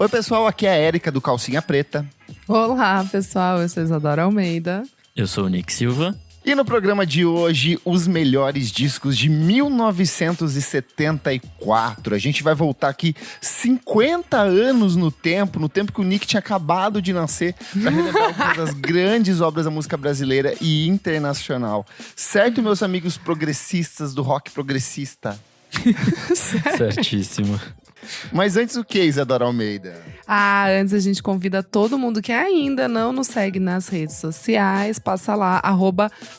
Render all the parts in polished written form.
Oi, pessoal, aqui é a Érica do Calcinha Preta. Olá, pessoal, eu sou Isadora Almeida. Eu sou o Nick Silva. E no programa de hoje, os melhores discos de 1974. A gente vai voltar aqui 50 anos no tempo que o Nick tinha acabado de nascer, para relembrar algumas das grandes obras da música brasileira e internacional. Certo, meus amigos progressistas do rock progressista? Certíssimo. Mas antes o que, Isadora Almeida? Antes a gente convida todo mundo que ainda não nos segue nas redes sociais, passa lá,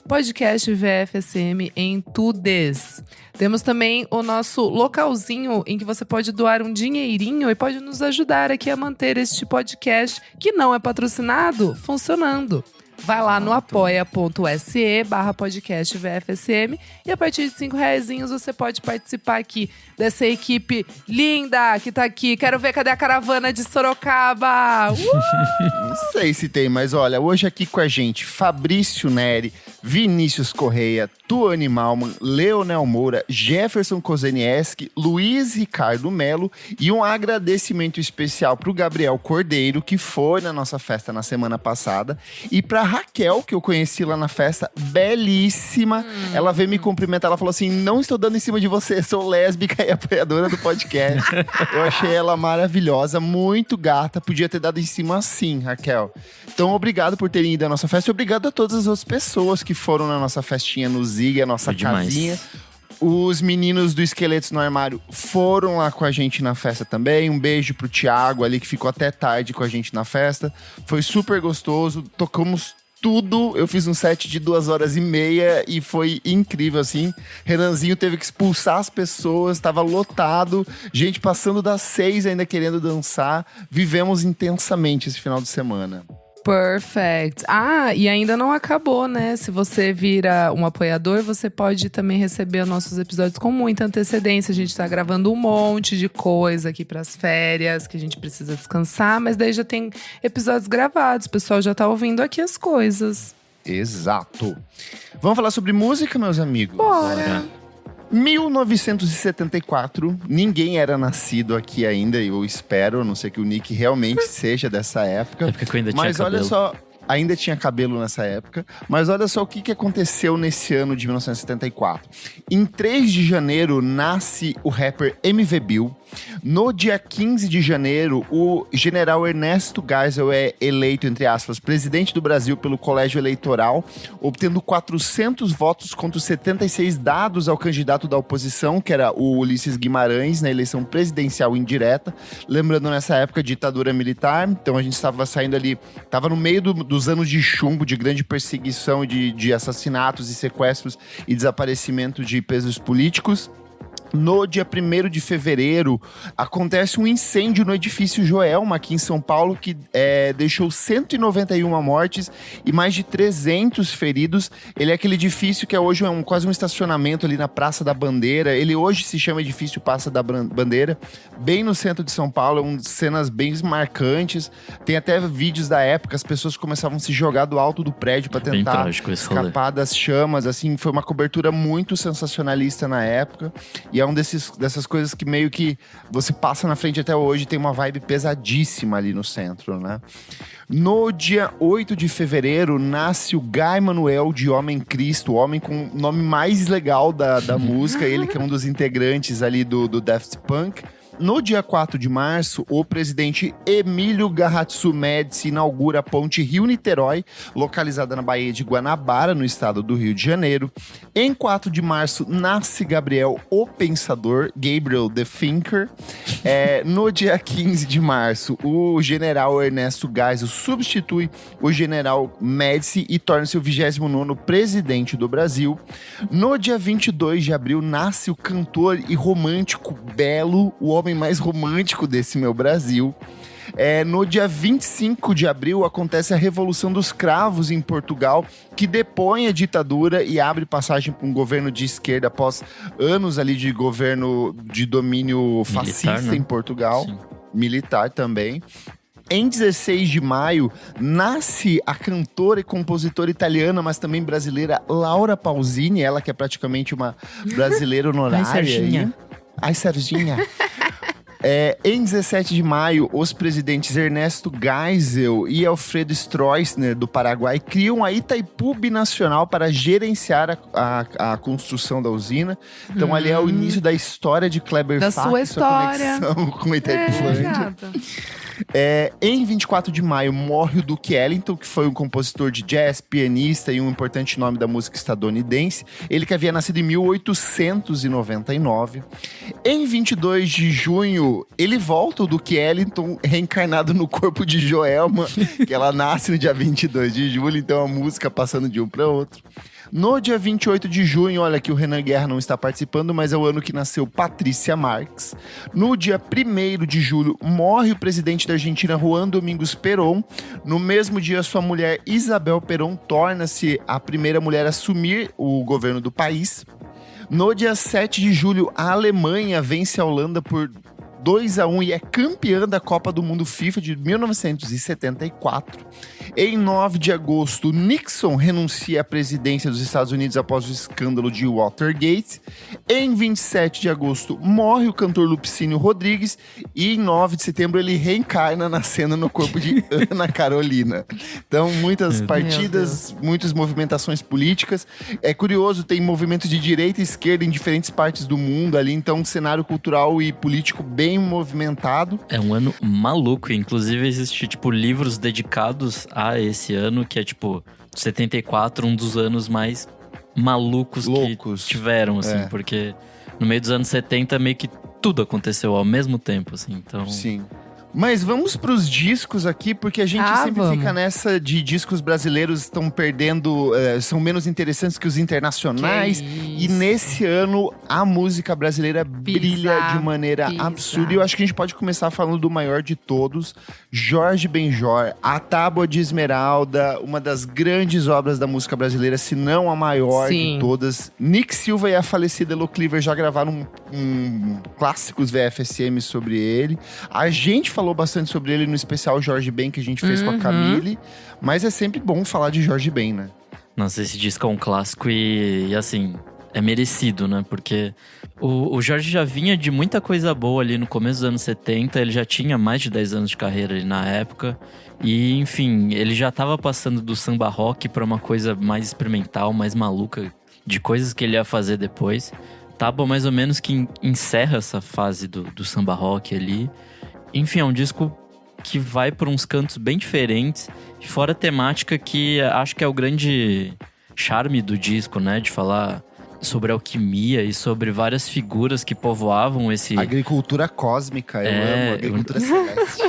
@podcastvfsm em tudes. Temos também o nosso localzinho em que você pode doar um dinheirinho e pode nos ajudar aqui a manter este podcast, que não é patrocinado, funcionando. Vai lá no apoia.se/podcastvfsm e a partir de R$5 você pode participar aqui dessa equipe linda que tá aqui. Quero ver, cadê a caravana de Sorocaba? Não sei se tem, mas olha, hoje aqui com a gente, Fabrício Neri, Vinícius Correia, Tuane Malman, Leonel Moura, Jefferson Kozenieski, Luiz Ricardo Melo e um agradecimento especial pro Gabriel Cordeiro, que foi na nossa festa na semana passada, e pra Raquel, que eu conheci lá na festa, belíssima. Ela veio me cumprimentar, ela falou assim: não estou dando em cima de você, sou lésbica e apoiadora do podcast. Eu achei ela maravilhosa, muito gata, podia ter dado em cima sim, Raquel. Então, obrigado por terem ido à nossa festa e obrigado a todas as outras pessoas que foram na nossa festinha no Zig, a nossa casinha. Os meninos do Esqueletos no Armário foram lá com a gente na festa também. Um beijo pro Thiago ali, que ficou até tarde com a gente na festa. Foi super gostoso, tocamos tudo. Eu fiz um set de 2h30 e foi incrível, assim. Renanzinho teve que expulsar as pessoas, tava lotado. Gente passando das 6 ainda querendo dançar. Vivemos intensamente esse final de semana. Perfect. E ainda não acabou, né? Se você vira um apoiador, você pode também receber nossos episódios com muita antecedência. A gente tá gravando um monte de coisa aqui pras férias, que a gente precisa descansar, mas daí já tem episódios gravados. O pessoal já tá ouvindo aqui as coisas. Exato. Vamos falar sobre música, meus amigos? Bora! 1974, ninguém era nascido aqui ainda, eu espero, a não ser que o Nick realmente seja dessa época. É porque eu ainda tinha Mas olha só, ainda tinha cabelo nessa época, mas olha só o que aconteceu nesse ano de 1974. Em 3 de janeiro, nasce o rapper MV Bill. No dia 15 de janeiro, o general Ernesto Geisel é eleito, entre aspas, presidente do Brasil pelo Colégio Eleitoral, obtendo 400 votos contra os 76 dados ao candidato da oposição, que era o Ulisses Guimarães, na eleição presidencial indireta. Lembrando, nessa época, ditadura militar, então a gente estava saindo ali, estava no meio dos anos de chumbo, de grande perseguição e de assassinatos e sequestros e desaparecimento de presos políticos. No dia 1º de fevereiro, acontece um incêndio no edifício Joelma, aqui em São Paulo, que deixou 191 mortes e mais de 300 feridos. Ele é aquele edifício que hoje é quase um estacionamento ali na Praça da Bandeira. Ele hoje se chama Edifício Praça da Bandeira, bem no centro de São Paulo. É uma das cenas bem marcantes. Tem até vídeos da época, as pessoas começavam a se jogar do alto do prédio para tentar escapar das chamas. Assim, foi uma cobertura muito sensacionalista na época. E é dessas coisas que meio que você passa na frente até hoje, tem uma vibe pesadíssima ali no centro, né? No dia 8 de fevereiro, nasce o Guy Manuel de Homem Cristo, o homem com o nome mais legal da música, ele que é um dos integrantes ali do Daft Punk. No dia 4 de março, o presidente Emílio Garratsu Médici inaugura a ponte Rio-Niterói, localizada na Baía de Guanabara, no estado do Rio de Janeiro. Em 4 de março, nasce Gabriel o Pensador, Gabriel the Thinker. No dia 15 de março, o general Ernesto Geisel substitui o general Médici e torna-se o 29º presidente do Brasil. No dia 22 de abril, nasce o cantor e romântico Belo, o homem mais romântico desse meu Brasil. No dia 25 de abril acontece a Revolução dos Cravos em Portugal, que depõe a ditadura e abre passagem para um governo de esquerda após anos ali de governo de domínio fascista, né? Em Portugal. Sim. Militar também. Em 16 de maio, nasce a cantora e compositora italiana, mas também brasileira, Laura Pausini, ela que é praticamente uma brasileira honorária. Ai, Serginha. Ai, Serginha. Em 17 de maio, os presidentes Ernesto Geisel e Alfredo Stroessner, do Paraguai, criam a Itaipu Binacional para gerenciar a construção da usina. Então, ali é o início da história de Kleber Da Fak, sua história. conexão com a Itaipulândia. gata. Em 24 de maio, morre o Duke Ellington, que foi um compositor de jazz, pianista e um importante nome da música estadunidense. Ele que havia nascido em 1899. Em 22 de junho, ele volta, o Duke Ellington, reencarnado no corpo de Joelma, que ela nasce no dia 22 de julho, então a música passando de um para outro. No dia 28 de junho, olha que o Renan Guerra não está participando, mas é o ano que nasceu Patrícia Marques. No dia 1º de julho, morre o presidente da Argentina, Juan Domingos Perón. No mesmo dia, sua mulher Isabel Perón torna-se a primeira mulher a assumir o governo do país. No dia 7 de julho, a Alemanha vence a Holanda por 2-1 e é campeã da Copa do Mundo FIFA de 1974. Em 9 de agosto, Nixon renuncia à presidência dos Estados Unidos após o escândalo de Watergate. Em 27 de agosto, morre o cantor Lupicínio Rodrigues. E em 9 de setembro, ele reencarna na cena no corpo de Ana Carolina. Então, muitas partidas, muitas movimentações políticas. É curioso, tem movimentos de direita e esquerda em diferentes partes do mundo ali. Então, um cenário cultural e político bem movimentado. É um ano maluco, inclusive existe, tipo, livros dedicados a esse ano, que é, tipo, 74, um dos anos mais malucos Loucos. que tiveram, assim, porque no meio dos anos 70 meio que tudo aconteceu ao mesmo tempo, assim, então... Sim. Mas vamos pros discos aqui, porque a gente sempre vamos. fica nessa de discos brasileiros estão perdendo, são menos interessantes que os internacionais. E nesse ano, a música brasileira brilha de maneira absurda. E eu acho que a gente pode começar falando do maior de todos, Jorge Benjor, A Tábua de Esmeralda, uma das grandes obras da música brasileira, se não a maior de todas. Nick Silva e a falecida Elo Cleaver já gravaram clássicos VFSM sobre ele. A gente falou bastante sobre ele no especial Jorge Ben que a gente fez com a Camille, mas é sempre bom falar de Jorge Ben, né? Nossa, esse disco é um clássico e assim, é merecido, né? Porque o Jorge já vinha de muita coisa boa ali no começo dos anos 70, ele já tinha mais de 10 anos de carreira ali na época. E, enfim, ele já tava passando do samba rock pra uma coisa mais experimental, mais maluca, de coisas que ele ia fazer depois. Tábua mais ou menos que encerra essa fase do samba rock ali. Enfim, é um disco que vai por uns cantos bem diferentes, fora a temática que acho que é o grande charme do disco, né? De falar sobre alquimia e sobre várias figuras que povoavam esse... Agricultura cósmica, eu amo, agricultura celeste.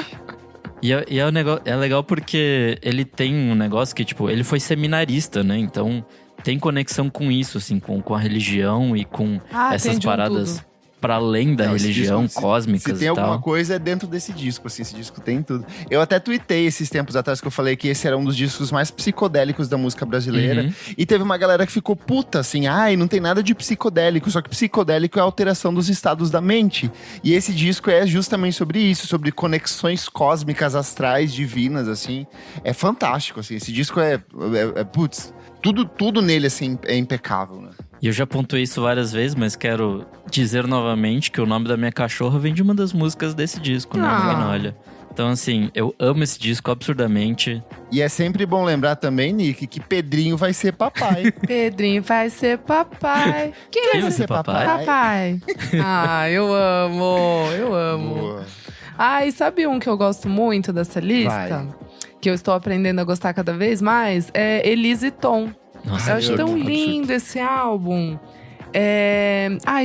E é legal porque ele tem um negócio que, tipo, ele foi seminarista, né? Então tem conexão com isso, assim, com a religião e com essas paradas... Pra além da religião, disco, cósmicas se tem e tal. alguma coisa é dentro desse disco, assim, esse disco tem tudo. Eu até tuitei esses tempos atrás que eu falei que esse era um dos discos mais psicodélicos da música brasileira. E teve uma galera que ficou puta, assim, ai, não tem nada de psicodélico, só que psicodélico é a alteração dos estados da mente. E esse disco é justamente sobre isso, sobre conexões cósmicas, astrais, divinas, assim. É fantástico, assim, esse disco putz, tudo nele, assim, é impecável, né? E eu já pontuei isso várias vezes, mas quero dizer novamente que o nome da minha cachorra vem de uma das músicas desse disco, né, Magnolia? Então, assim, eu amo esse disco absurdamente. E é sempre bom lembrar também, Nick, que Pedrinho vai ser papai. Pedrinho vai ser papai. Quem vai ser papai? Papai. Eu amo. Boa. E sabe um que eu gosto muito dessa lista? Vai. Que eu estou aprendendo a gostar cada vez mais? É Elise e Tom. Nossa, Eu acho tão lindo esse álbum.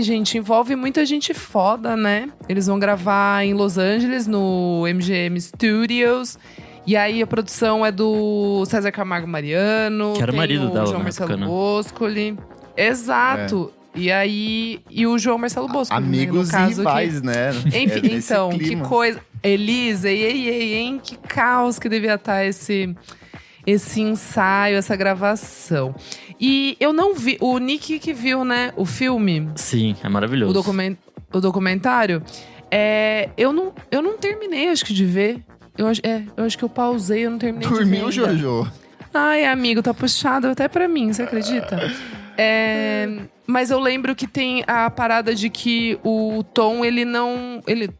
Gente, envolve muita gente foda, né? Eles vão gravar em Los Angeles, no MGM Studios. E aí a produção é do César Camargo Mariano. Que era o marido dela, João na Marcelo época, né? Boscoli. Exato. E o João Marcelo Boscoli. Amigos no caso, e rivais, né? Enfim, então, clima. que coisa. Elisa, hein? Que caos que devia estar esse ensaio, essa gravação. E eu não vi, o Nick que viu, né, o filme. Sim, é maravilhoso. O documentário. Eu não terminei, acho que, de ver. Eu acho que eu pausei, eu não terminei de ver. Dormiu, Jojo? Ai, amigo, tá puxado até pra mim, você acredita? Mas eu lembro que tem a parada de que o Tom, ele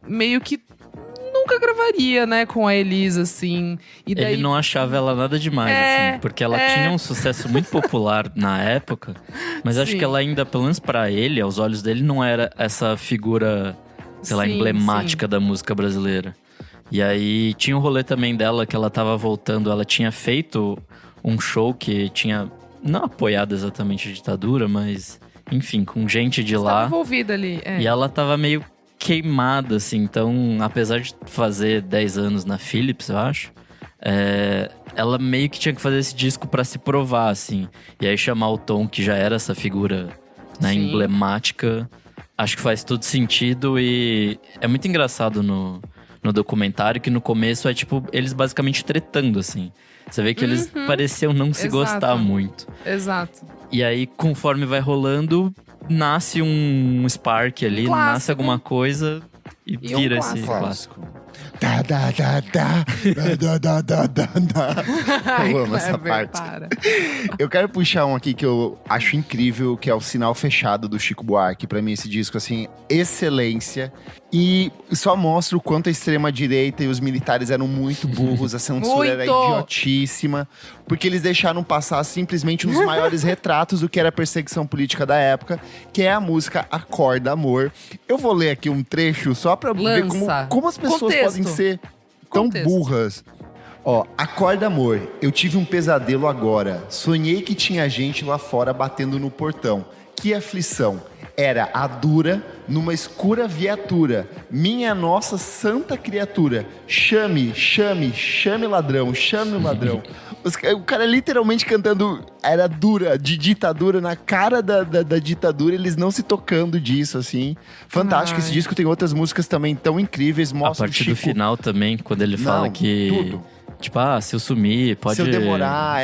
meio que nunca gravaria, né, com a Elisa, assim. E daí... Ele não achava ela nada demais, assim, porque ela tinha um sucesso muito popular na época, mas acho que ela ainda, pelo menos pra ele, aos olhos dele, não era essa figura, sei lá, emblemática da música brasileira. E aí tinha um rolê também dela que ela tava voltando, ela tinha feito um show que tinha, não apoiado exatamente a ditadura, mas, enfim, com gente de lá. Estava envolvida ali, E ela tava meio queimada, assim. Então, apesar de fazer 10 anos na Philips, eu acho, ela meio que tinha que fazer esse disco pra se provar, assim. E aí chamar o Tom, que já era essa figura, né, emblemática, acho que faz todo sentido. E é muito engraçado no documentário que no começo é tipo eles basicamente tretando, assim. Você vê que eles pareciam não se gostar muito. Exato. E aí, conforme vai rolando, nasce um spark ali, nasce alguma coisa e vira esse clássico. Eu amo essa parte. Eu quero puxar um aqui que eu acho incrível, que é o Sinal Fechado do Chico Buarque. Pra mim, esse disco, assim, excelência. E só mostra o quanto a extrema-direita e os militares eram muito burros, a censura era idiotíssima, porque eles deixaram passar simplesmente um dos maiores retratos do que era a perseguição política da época, que é a música Acorda Amor. Eu vou ler aqui um trecho só pra ver como as pessoas podem ser tão burras. Ó, acorda amor, eu tive um pesadelo agora. Sonhei que tinha gente lá fora batendo no portão. Que aflição. Era a dura numa escura viatura. Minha nossa santa criatura. Chame, chame, chame ladrão, chame o ladrão. O cara literalmente cantando era dura, de ditadura, na cara da ditadura, eles não se tocando disso, assim. Fantástico. Esse disco tem outras músicas também tão incríveis. Mostra a partir do final também, quando ele fala que... Tudo. Tipo, se eu sumir, pode... Se eu demorar,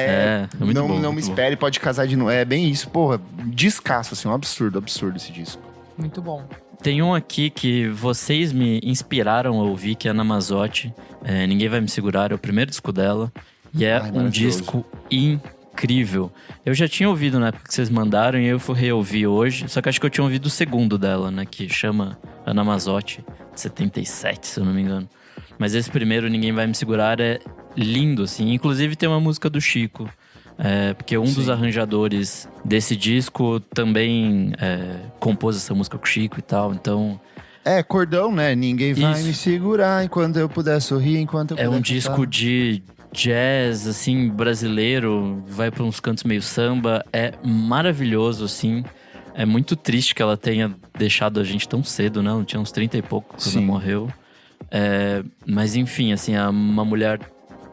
muito bom, não me espere, pode casar de novo. É bem isso, porra. Descasso, assim, um absurdo esse disco. Muito bom. Tem um aqui que vocês me inspiraram a ouvir, que é a Ana Mazzotti. Ninguém Vai Me Segurar, é o primeiro disco dela. E é um disco incrível. Eu já tinha ouvido na época que vocês mandaram e eu fui reouvir hoje. Só que acho que eu tinha ouvido o segundo dela, né? Que chama Ana Mazzotti, 77, se eu não me engano. Mas esse primeiro, Ninguém Vai Me Segurar, é lindo, assim. Inclusive tem uma música do Chico. Porque um dos arranjadores desse disco também compôs essa música com o Chico e tal, então... Cordão, né? Ninguém vai me segurar enquanto eu puder sorrir, enquanto eu puder um cantar. disco de jazz, assim, brasileiro. Vai pra uns cantos meio samba. É maravilhoso, assim. É muito triste que ela tenha deixado a gente tão cedo, né? Ela tinha uns 30 e pouco quando ela morreu. Mas enfim, assim, é uma mulher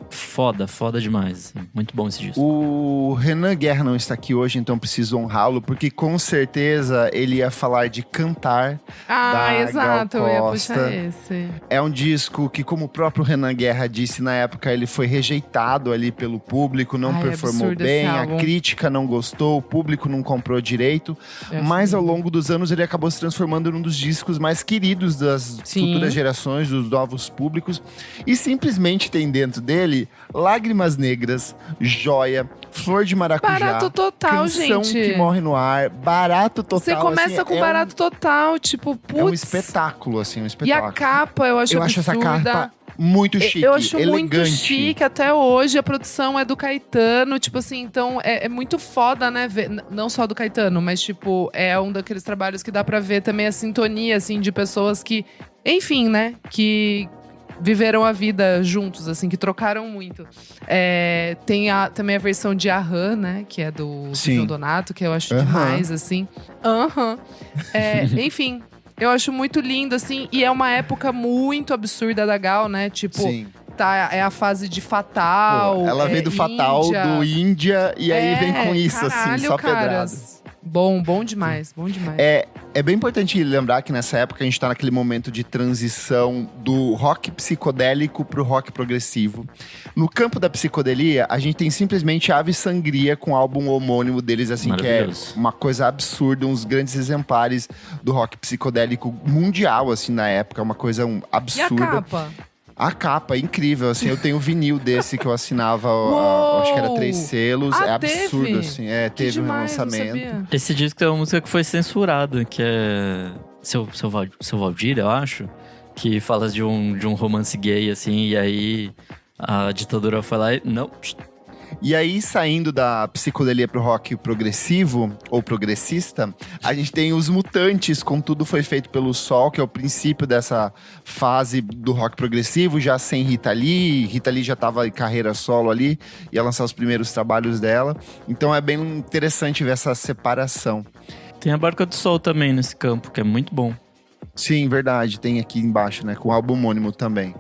foda demais, assim. Muito bom esse disco. O Renan Guerra não está aqui hoje, então preciso honrá-lo, porque com certeza ele ia falar de Cantar, da exato, Gal eu ia Costa. puxar esse. É um disco que, como o próprio Renan Guerra disse na época, ele foi rejeitado ali pelo público, não performou bem, a crítica não gostou, o público não comprou direito, mas ao longo dos anos ele acabou se transformando num dos discos mais queridos das futuras gerações, dos novos públicos, e simplesmente tem dentro dele Lágrimas Negras, Joia, Flor de Maracujá, Barato Total, Canção gente. que Morre no Ar, Barato Total. Você começa com Barato Total, tipo, putz. É um espetáculo, assim, um espetáculo. E a capa, eu acho absurda. Essa capa muito chique, eu acho elegante. Muito chique, até hoje a produção é do Caetano, tipo assim, então é muito foda, né, ver, não só do Caetano, mas tipo, é um daqueles trabalhos que dá pra ver também a sintonia, assim, de pessoas que, enfim, né, que viveram a vida juntos, assim, que trocaram muito. Tem também a versão de Aham, né, que é do João Donato, que eu acho demais, assim. Enfim, eu acho muito lindo, assim, e é uma época muito absurda da Gal, né, tipo... É a fase de Fatal. Pô, ela veio do Fatal, do Índia, e aí vem com isso, caralho, assim, só pedrada. Bom demais, bom demais. É bem importante lembrar que nessa época a gente tá naquele momento de transição do rock psicodélico pro rock progressivo. No campo da psicodelia, a gente tem simplesmente Ave Sangria com o álbum homônimo deles, assim, que é uma coisa absurda, uns grandes exemplares do rock psicodélico mundial, assim, na época, uma coisa absurda. E a capa? A capa é incrível, assim, eu tenho vinil desse que eu assinava, acho que era 3 selos, é absurdo, teve? assim, teve um demais, não lançamento. sabia. Esse disco é uma música que foi censurada, que é Seu Valdir, eu acho, que fala de um romance gay, assim, e aí a ditadura foi lá e... Não, E aí, saindo da psicodelia pro rock progressivo, ou progressista, a gente tem os Mutantes, com Tudo Foi Feito pelo Sol, que é o princípio dessa fase do rock progressivo, já sem Rita Lee. Rita Lee já tava em carreira solo ali, ia lançar os primeiros trabalhos dela. Então é bem interessante ver essa separação. tem a Barca do Sol também nesse campo, que é muito bom. Sim, verdade, tem aqui embaixo, né, com o álbum homônimo também.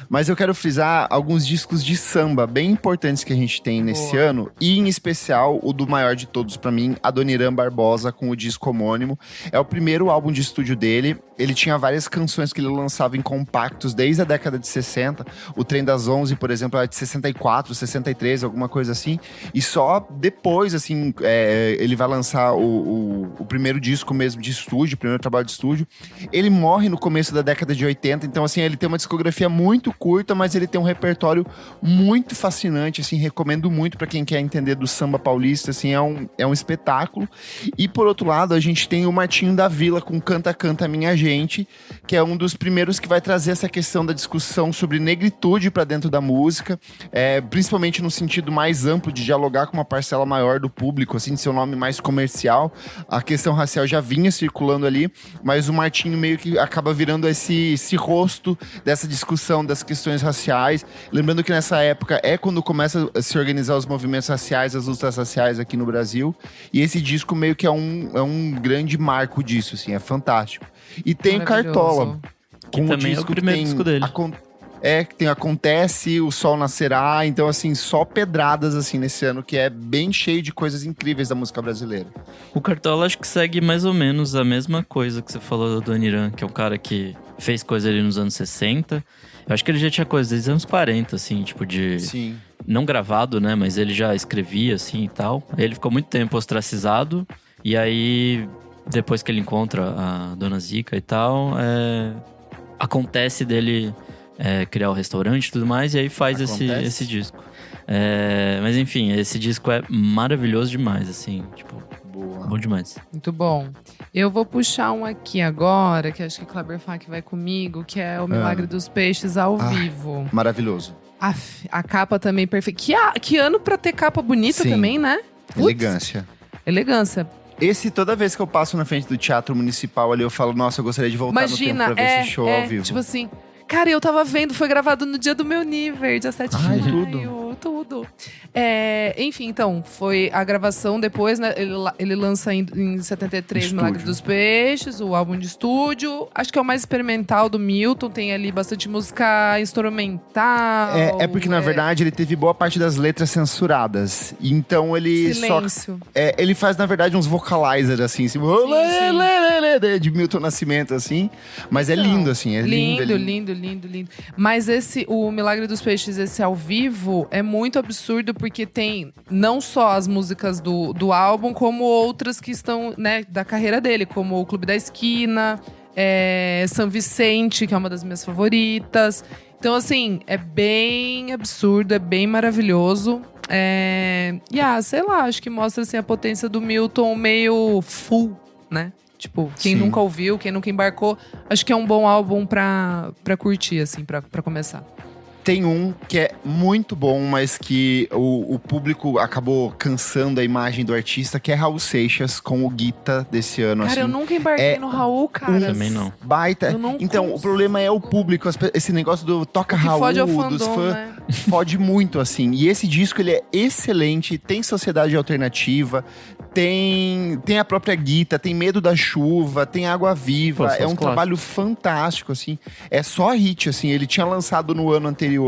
Mas eu quero frisar alguns discos de samba bem importantes que a gente tem nesse ano. E, em especial, o do maior de todos pra mim, Adoniran Barbosa, com o disco homônimo. É o primeiro álbum de estúdio dele. Ele tinha várias canções que ele lançava em compactos desde a década de 60. O Trem das 11, por exemplo, era de 64, 63, alguma coisa assim. E só depois, assim, ele vai lançar o primeiro disco mesmo de estúdio, o primeiro trabalho de estúdio. Ele morre no começo da década de 80, então, assim, ele tem uma discografia muito curta, mas ele tem um repertório muito fascinante, assim, recomendo muito pra quem quer entender do samba paulista, assim, é um espetáculo. E por outro lado, a gente tem o Martinho da Vila com Canta Canta Minha Gente, que é um dos primeiros que vai trazer essa questão da discussão sobre negritude pra dentro da música, principalmente no sentido mais amplo de dialogar com uma parcela maior do público, assim, de ser um nome mais comercial. A questão racial já vinha circulando ali, mas o Martinho meio que acaba virando esse rosto dessa discussão das questões raciais. Lembrando que nessa época é quando começa a se organizar os movimentos raciais, as lutas raciais aqui no Brasil. E esse disco meio que é um grande marco disso, assim, é fantástico. E tem Cartola. Que também é o primeiro disco dele. Que tem Acontece, O Sol Nascerá. Então, assim, só pedradas, assim, nesse ano, que é bem cheio de coisas incríveis da música brasileira. O Cartola acho que segue mais ou menos a mesma coisa que você falou do Adoniran, que é um cara que fez coisa ali nos anos 60. Eu acho que ele já tinha coisa desde os anos 40, assim, tipo de... Sim. Não gravado, né? Mas ele já escrevia, assim, e tal. Aí ele ficou muito tempo ostracizado. E aí, depois que ele encontra a Dona Zica e tal, acontece dele criar o restaurante e tudo mais. E aí faz esse disco. Mas enfim, esse disco é maravilhoso demais, assim, tipo... Boa. Bom demais. Muito bom. Eu vou puxar um aqui agora, que acho que o Kleber Fak vai comigo, que é o Milagre dos Peixes ao vivo. Maravilhoso. A capa também perfeita. Que ano pra ter capa bonita também, né? Putz. Elegância. Esse, toda vez que eu passo na frente do Teatro Municipal ali, eu falo, nossa, eu gostaria de voltar no tempo pra ver esse show ao vivo. Tipo assim, cara, eu tava vendo, foi gravado no dia do meu nível, dia 7 de maio, tudo. Enfim, então, foi a gravação depois, né? Ele lança em 73 Milagre dos Peixes, o álbum de estúdio. Acho que é o mais experimental do Milton, tem ali bastante música instrumental. Porque, na verdade, ele teve boa parte das letras censuradas. Então, ele Silêncio. ele faz, na verdade, uns vocalizers, assim. Sim. De Milton Nascimento, assim. Mas é lindo, assim. É lindo. Mas o Milagre dos Peixes, esse ao vivo, é muito absurdo porque tem não só as músicas do álbum, como outras que estão, né, da carreira dele, como o Clube da Esquina, São Vicente, que é uma das minhas favoritas. Então, assim, é bem absurdo, é bem maravilhoso. Sei lá, acho que mostra assim, a potência do Milton meio full, né? Tipo, quem nunca ouviu, quem nunca embarcou, acho que é um bom álbum pra curtir, assim, pra começar. Tem um que é muito bom, mas que o público acabou cansando a imagem do artista, que é Raul Seixas, com o Guita desse ano. Cara, assim. eu nunca embarquei no Raul, cara. Também não. Baita. Então, o problema é o público, esse negócio do toca Raul, dos fãs. Né? Fode muito, assim. E esse disco, ele é excelente, tem Sociedade Alternativa, tem a própria Guita, tem Medo da Chuva, tem Água Viva. É um trabalho fantástico, assim. É só hit, assim. Ele tinha lançado no ano anterior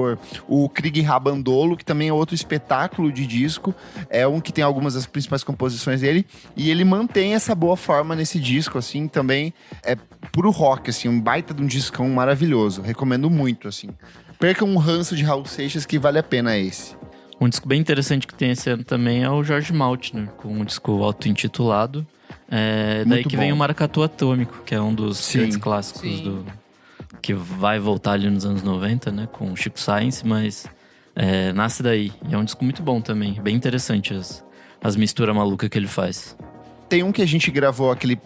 o Krieg Rabandolo, que também é outro espetáculo de disco. É um que tem algumas das principais composições dele. E ele mantém essa boa forma nesse disco, assim, também. É puro rock, assim. Um baita de um discão maravilhoso. Recomendo muito, assim. Perca um ranço de Raul Seixas que vale a pena esse. Um disco bem interessante que tem esse ano também é o Jorge Maltner, com um disco auto-intitulado. Daí que vem o Maracatu Atômico, que é um dos grandes clássicos que vai voltar ali nos anos 90, né? Com o Chico Science, mas nasce daí. E é um disco muito bom também, bem interessante as misturas malucas que ele faz. Tem um que a gente gravou aquele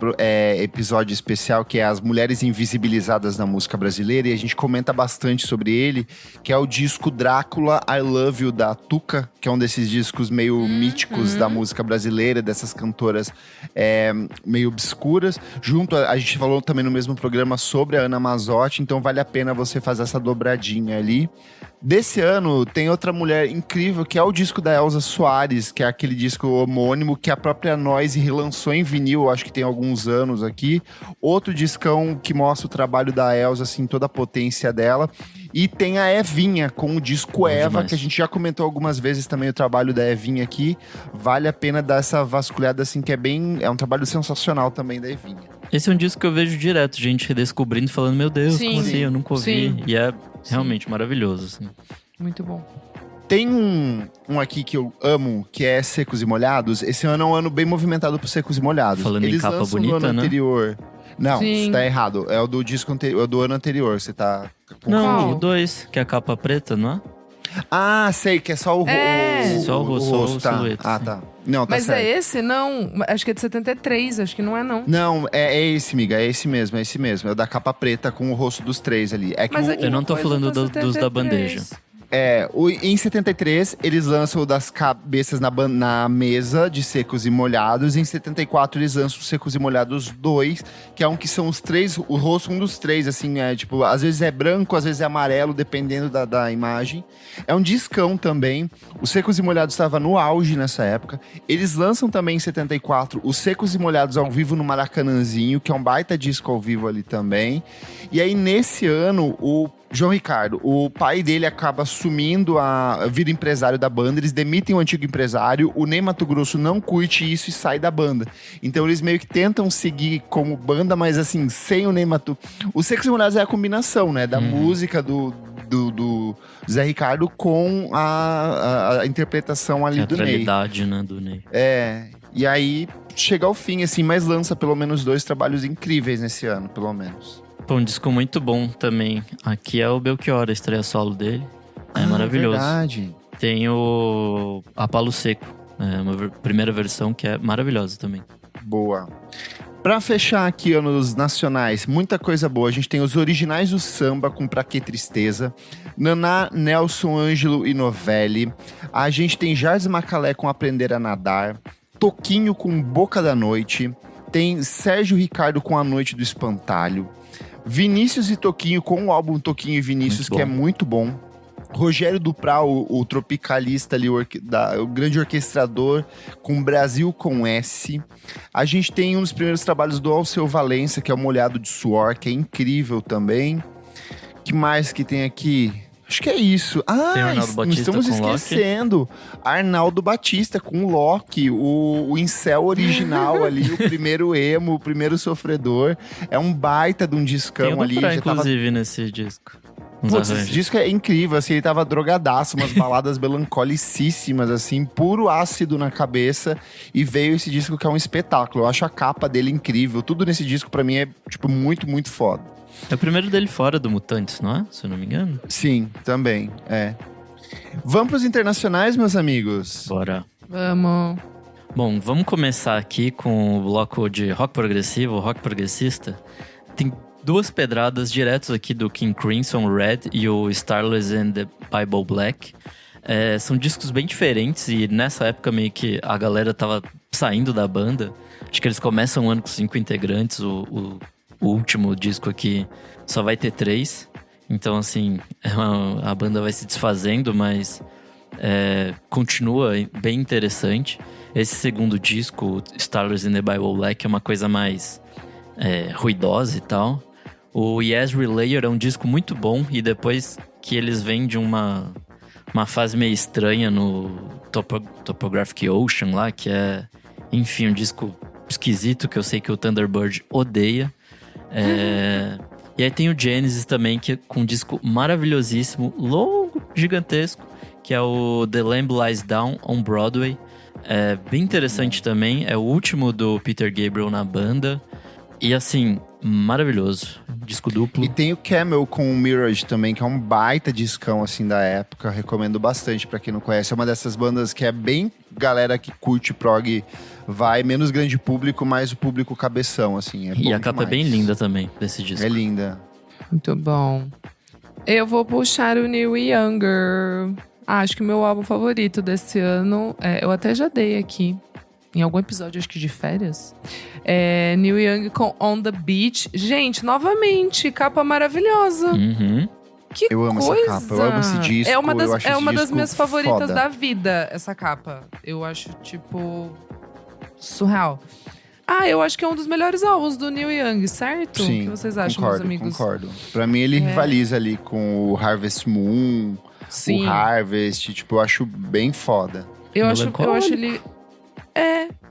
episódio especial, que é as mulheres invisibilizadas na música brasileira, e a gente comenta bastante sobre ele, que é o disco Drácula, I Love You, da Tuca, que é um desses discos meio míticos da música brasileira, dessas cantoras meio obscuras. A gente falou também no mesmo programa sobre a Ana Mazzotti, então vale a pena você fazer essa dobradinha ali. Desse ano, tem outra mulher incrível, que é o disco da Elza Soares, que é aquele disco homônimo que a própria Noise relançou em vinil, acho que tem alguns anos aqui. Outro discão que mostra o trabalho da Elza, assim, toda a potência dela. E tem a Evinha, com o disco Eva, demais. que a gente já comentou algumas vezes também o trabalho da Evinha aqui. Vale a pena dar essa vasculhada, assim, que é um trabalho sensacional também da Evinha. Esse é um disco que eu vejo direto, gente redescobrindo e falando, meu Deus, Sim. como assim? Eu nunca ouvi. Sim. E é realmente maravilhoso, assim. Muito bom. Tem um aqui que eu amo, que é Secos e Molhados. Esse ano é um ano bem movimentado pro Secos e Molhados. Falando em Eles capa lançam bonita, no ano né? anterior. Não, Sim. você tá errado. É o do disco anterior, é o do ano anterior. Você tá... Não, Qual? o 2, que é a capa preta, não é? Ah, sei, que é só o Só o rosto, tá. silhueta, Ah, sim. tá. Não, tá Mas certo. é esse? Não. Acho que é de 73, acho que não é, não. Não, é esse, miga, é esse mesmo. É o da capa preta com o rosto dos três ali. É que Mas o- aqui Eu não tô coisa falando tá dos da 73. bandeja. Em 73, eles lançam o das cabeças na mesa de Secos e Molhados. Em 74, eles lançam o Secos e Molhados 2, que é um que são os três, o rosto um dos três, assim, tipo, às vezes é branco, às vezes é amarelo, dependendo da imagem. É um discão também. O Secos e Molhados estava no auge nessa época. Eles lançam também em 74 o Secos e Molhados ao vivo no Maracanãzinho, que é um baita disco ao vivo ali também. E aí, nesse ano, o João Ricardo, o pai dele acaba assumindo a vida empresário da banda, eles demitem o antigo empresário, o Ney Matogrosso não curte isso e sai da banda. Então eles meio que tentam seguir como banda, mas assim, sem o Ney Matogrosso. O Secos e Molhados é a combinação, né, da música do Zé Ricardo com a interpretação ali do Ney. Teatralidade, né, do Ney. E aí chega ao fim, assim, mas lança pelo menos 2 trabalhos incríveis nesse ano, pelo menos. Pô, um disco muito bom também. Aqui é o Belchior, a estreia solo dele. É maravilhoso. Verdade. Tem o Apalo Seco, uma primeira versão que é maravilhosa também. Boa. Pra fechar aqui anos nacionais, muita coisa boa. A gente tem os originais do samba com Pra Que Tristeza, Naná, Nelson, Ângelo e Novelli. A gente tem Jardim Macalé com Aprender a Nadar, Toquinho com Boca da Noite, tem Sérgio Ricardo com A Noite do Espantalho, Vinícius e Toquinho com o álbum Toquinho e Vinícius, Muito que é bom. muito bom. Rogério Duprat, o tropicalista ali, o grande orquestrador, com Brasil com S. A gente tem um dos primeiros trabalhos do Alceu Valença, que é o Molhado de Suor, que é incrível também. Que mais que tem aqui? Acho que é isso. Tem o Arnaldo Nós Batista estamos com Loki. esquecendo. Arnaldo Batista com o Loki, o incel original ali, o primeiro emo, o primeiro sofredor. É um baita de um discão Tem o ali. Duprá, já tava... inclusive, nesse disco. Uns Putz, esse arranjos. disco é incrível, assim, ele tava drogadaço, umas baladas melancolicíssimas, assim, puro ácido na cabeça, e veio esse disco que é um espetáculo. Eu acho a capa dele incrível, tudo nesse disco pra mim é, tipo, muito, muito foda. É o primeiro dele fora do Mutantes, não é? Se eu não me engano. Sim, também, Vamos pros internacionais, meus amigos? Bora. Vamos. Bom, vamos começar aqui com o bloco de rock progressivo, rock progressista. Tem 2 pedradas diretos aqui do King Crimson Red e o Starless and the Bible Black. São discos bem diferentes e nessa época meio que a galera tava saindo da banda. Acho que eles começam o ano com 5 integrantes, o último disco aqui só vai ter 3. Então, assim, a banda vai se desfazendo, mas continua bem interessante. Esse segundo disco, Starless in the Bible Black, é uma coisa mais ruidosa e tal. O Yes Relayer é um disco muito bom, e depois que eles vêm de uma fase meio estranha no Topographic Ocean lá, que é, enfim, um disco esquisito que eu sei que o Thunderbird odeia. E aí tem o Genesis também, que é com um disco maravilhosíssimo, longo, gigantesco, que é o The Lamb Lies Down on Broadway. É bem interessante também, é o último do Peter Gabriel na banda. E assim, maravilhoso. Disco duplo. E tem o Camel com o Mirage também, que é um baita discão, assim, da época. Recomendo bastante pra quem não conhece. É uma dessas bandas que é bem galera que curte prog, vai menos grande público, mas o público cabeção, assim. E a capa é bem linda também, desse disco. É linda. Muito bom. Eu vou puxar o Neil Younger. Acho que o meu álbum favorito desse ano, eu até já dei aqui, em algum episódio, acho que de férias. Neil Young com On The Beach. Gente, novamente, capa maravilhosa. Uhum. Que Eu amo coisa. essa capa, eu amo esse disco. É uma das, eu acho esse das disco minhas favoritas foda. da vida, essa capa. Eu acho, tipo, surreal. Eu acho que é um dos melhores álbuns do Neil Young, certo? Sim, O que vocês acham, concordo, meus amigos? concordo. Pra mim, ele rivaliza ali com o Harvest Moon, Sim. o Harvest. Tipo, eu acho bem foda. Eu acho ele...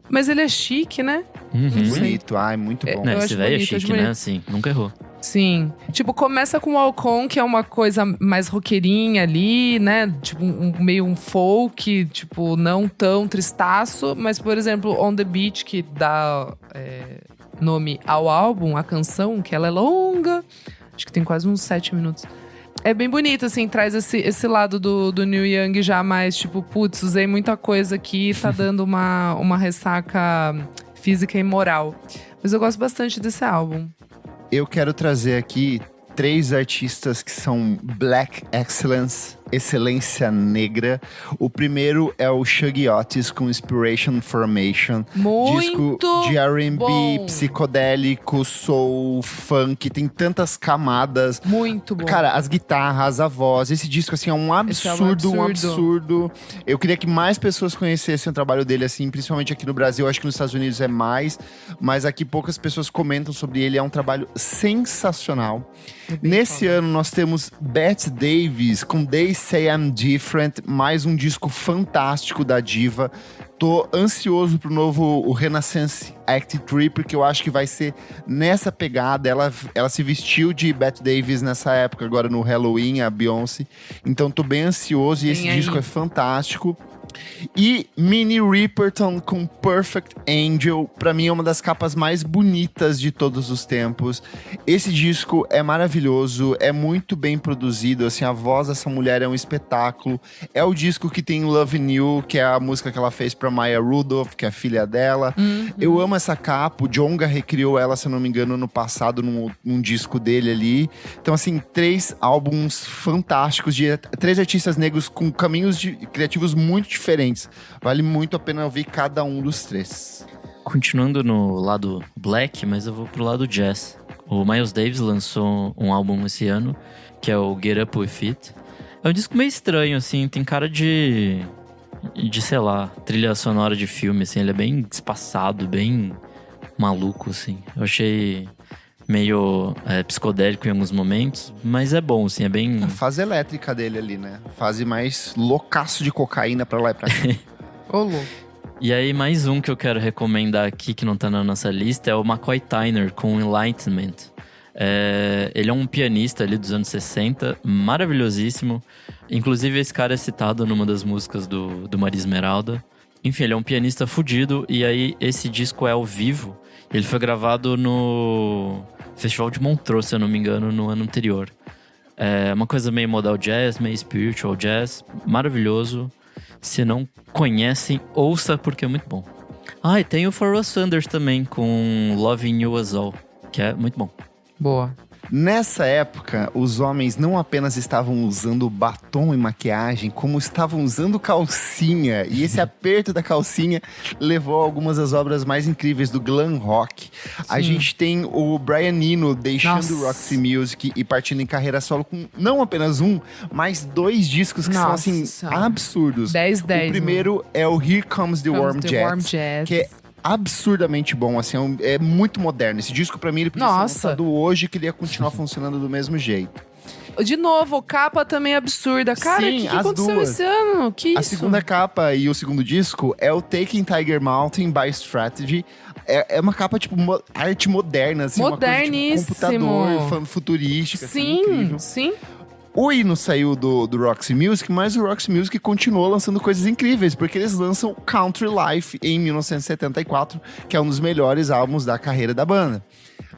mas ele é chique, né? Uhum. Bonito, muito bom. Né, Eu esse acho velho é bonito, chique, acho né? bonito. Assim, nunca errou. Sim. Tipo, começa com o Alcon, que é uma coisa mais roqueirinha ali, né? Tipo, meio um folk, tipo, não tão tristaço. Mas, por exemplo, On The Beach, que dá nome ao álbum, a canção, que ela é longa. Acho que tem quase uns 7 minutos. É bem bonito, assim, traz esse lado do Neil Young já mais, tipo, putz, usei muita coisa aqui, tá dando uma ressaca física e moral. Mas eu gosto bastante desse álbum. Eu quero trazer aqui 3 artistas que são Black Excellence, excelência negra. O primeiro é o Shuggy Otis com Inspiration Formation. Muito disco de R&B, bom. psicodélico, soul, funk, tem tantas camadas. Muito bom. Cara, as guitarras, a voz, esse disco, assim, é um Esse álbum é absurdo, absurdo. Eu queria que mais pessoas conhecessem o trabalho dele, assim, principalmente aqui no Brasil. Acho que nos Estados Unidos é mais, mas aqui poucas pessoas comentam sobre ele. É um trabalho sensacional. Nesse ano, nós temos Bette Davis com They Say I'm Different, mais um disco fantástico da diva. Tô ansioso pro novo o Renaissance Act 3, porque eu acho que vai ser nessa pegada. Ela se vestiu de Bette Davis nessa época, agora no Halloween, a Beyoncé. Então tô bem ansioso e esse disco é fantástico. E Minnie Riperton com Perfect Angel, pra mim é uma das capas mais bonitas de todos os tempos. Esse disco é maravilhoso, é muito bem produzido, assim, a voz dessa mulher é um espetáculo. É o disco que tem Love You, que é a música que ela fez pra Maya Rudolph, que é a filha dela. Eu amo essa capa, o Djonga recriou ela, se eu não me engano, no passado, num disco dele ali. Então, assim, 3 álbuns fantásticos, de 3 artistas negros com caminhos criativos muito diferentes. Vale muito a pena ouvir cada um dos 3. Continuando no lado black, mas eu vou pro lado jazz. O Miles Davis lançou um álbum esse ano, que é o Get Up With It. É um disco meio estranho, assim, tem cara de sei lá, trilha sonora de filme, assim. Ele é bem espaçado, bem maluco, assim. Eu achei meio psicodélico em alguns momentos, mas é bom, assim, é bem... A fase elétrica dele ali, né? Fase mais loucaço de cocaína pra lá e pra cá. Ô, louco. E aí, mais um que eu quero recomendar aqui, que não tá na nossa lista, é o McCoy Tyner, com Enlightenment. Ele é um pianista ali dos anos 60, maravilhosíssimo. Inclusive, esse cara é citado numa das músicas do Maria Esmeralda. Enfim, ele é um pianista fudido, e aí esse disco é ao vivo. Ele foi gravado no Festival de Montreux, se eu não me engano, no ano anterior. É uma coisa meio modal jazz, meio spiritual jazz, maravilhoso. Se não conhecem, ouça, porque é muito bom. E tem o Pharoah Sanders também, com Loving You As All, que é muito bom. Boa. Nessa época, os homens não apenas estavam usando batom e maquiagem, como estavam usando calcinha. E esse aperto da calcinha levou a algumas das obras mais incríveis do glam rock. A gente tem o Brian Eno deixando o Roxy Music e partindo em carreira solo com não apenas mas 2 discos que são, assim, absurdos. 10-10. O primeiro é o Here Comes the Warm Jazz, que é absurdamente bom, assim, é muito moderno. Esse disco, pra mim, ele podia ser lançado hoje, que ele ia continuar funcionando do mesmo jeito. De novo, capa também é absurda. Cara, o que aconteceu esse ano? Que isso? A segunda capa e o segundo disco é o Taking Tiger Mountain by Strategy. É uma capa, tipo, arte moderna, assim, uma coisa, tipo, computador, futurística, assim, incrível. Sim. O hino saiu do Roxy Music, mas o Roxy Music continuou lançando coisas incríveis, porque eles lançam Country Life em 1974, que é um dos melhores álbuns da carreira da banda.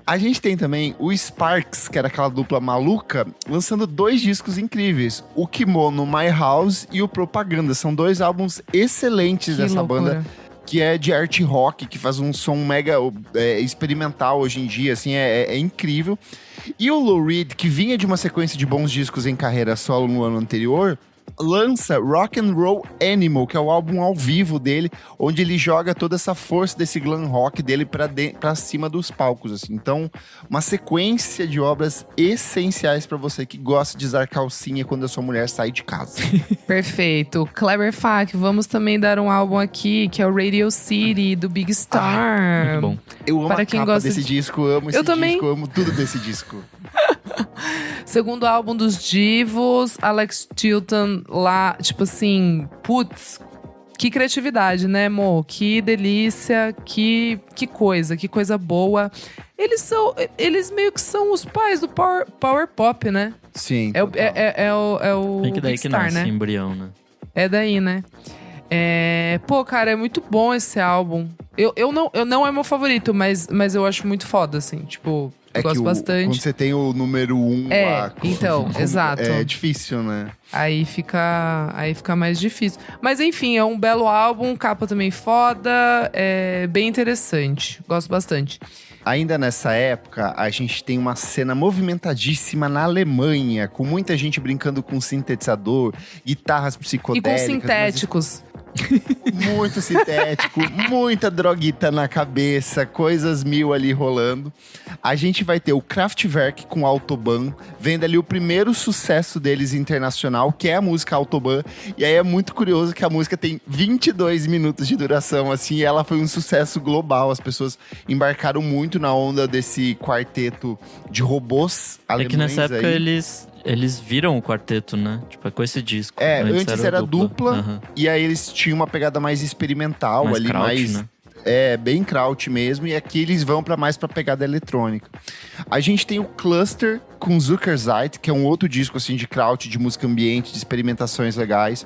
A gente tem também o Sparks, que era aquela dupla maluca, lançando 2 discos incríveis. O Kimono My House e o Propaganda. São 2 álbuns excelentes Que dessa loucura. banda, que é de art rock, que faz um som mega experimental hoje em dia, assim, é incrível. E o Lou Reed, que vinha de uma sequência de bons discos em carreira solo no ano anterior, lança Rock and Roll Animal, que é o álbum ao vivo dele, onde ele joga toda essa força desse glam rock dele pra cima dos palcos, assim. Então, uma sequência de obras essenciais pra você que gosta de usar calcinha quando a sua mulher sai de casa. Perfeito. Clever Fact, vamos também dar um álbum aqui, que é o Radio City, do Big Star. Muito bom. Eu amo Para a quem capa gosta desse de- disco, amo esse Eu também. disco, amo tudo desse disco. Segundo álbum dos Divos, Alex Chilton lá, tipo assim, putz, que criatividade, né, amor? Que delícia, que coisa boa. Eles meio que são os pais do power pop, né? Sim. É o Tem que daí Big que Star, nasce né? embrião, né? É daí, né? Pô, cara, é muito bom esse álbum. Eu não é meu favorito, mas eu acho muito foda, assim. Tipo, eu gosto quando bastante. você tem o número 1 lá... Então, exato. É difícil, né? Aí fica mais difícil. Mas enfim, é um belo álbum, capa também foda, é bem interessante. Gosto bastante. Ainda nessa época, a gente tem uma cena movimentadíssima na Alemanha, com muita gente brincando com sintetizador, guitarras E psicodélicas. com sintéticos. Muito sintético, muita droguita na cabeça, coisas mil ali rolando. A gente vai ter o Kraftwerk com Autobahn, vendo ali o primeiro sucesso deles internacional, que é a música Autobahn. E aí é muito curioso que a música tem 22 minutos de duração, assim, e ela foi um sucesso global. As pessoas embarcaram muito na onda desse quarteto de robôs É alemães que nessa época aí. eles viram o quarteto, né? Tipo, é com esse disco. Antes era dupla. Aham. E aí eles tinham uma pegada mais experimental Mais ali, kraut, mais... né? Bem kraut mesmo. E aqui eles vão mais pra pegada eletrônica. A gente tem o Cluster com Zuckerzeit, que é um outro disco assim de kraut, de música ambiente, de experimentações legais.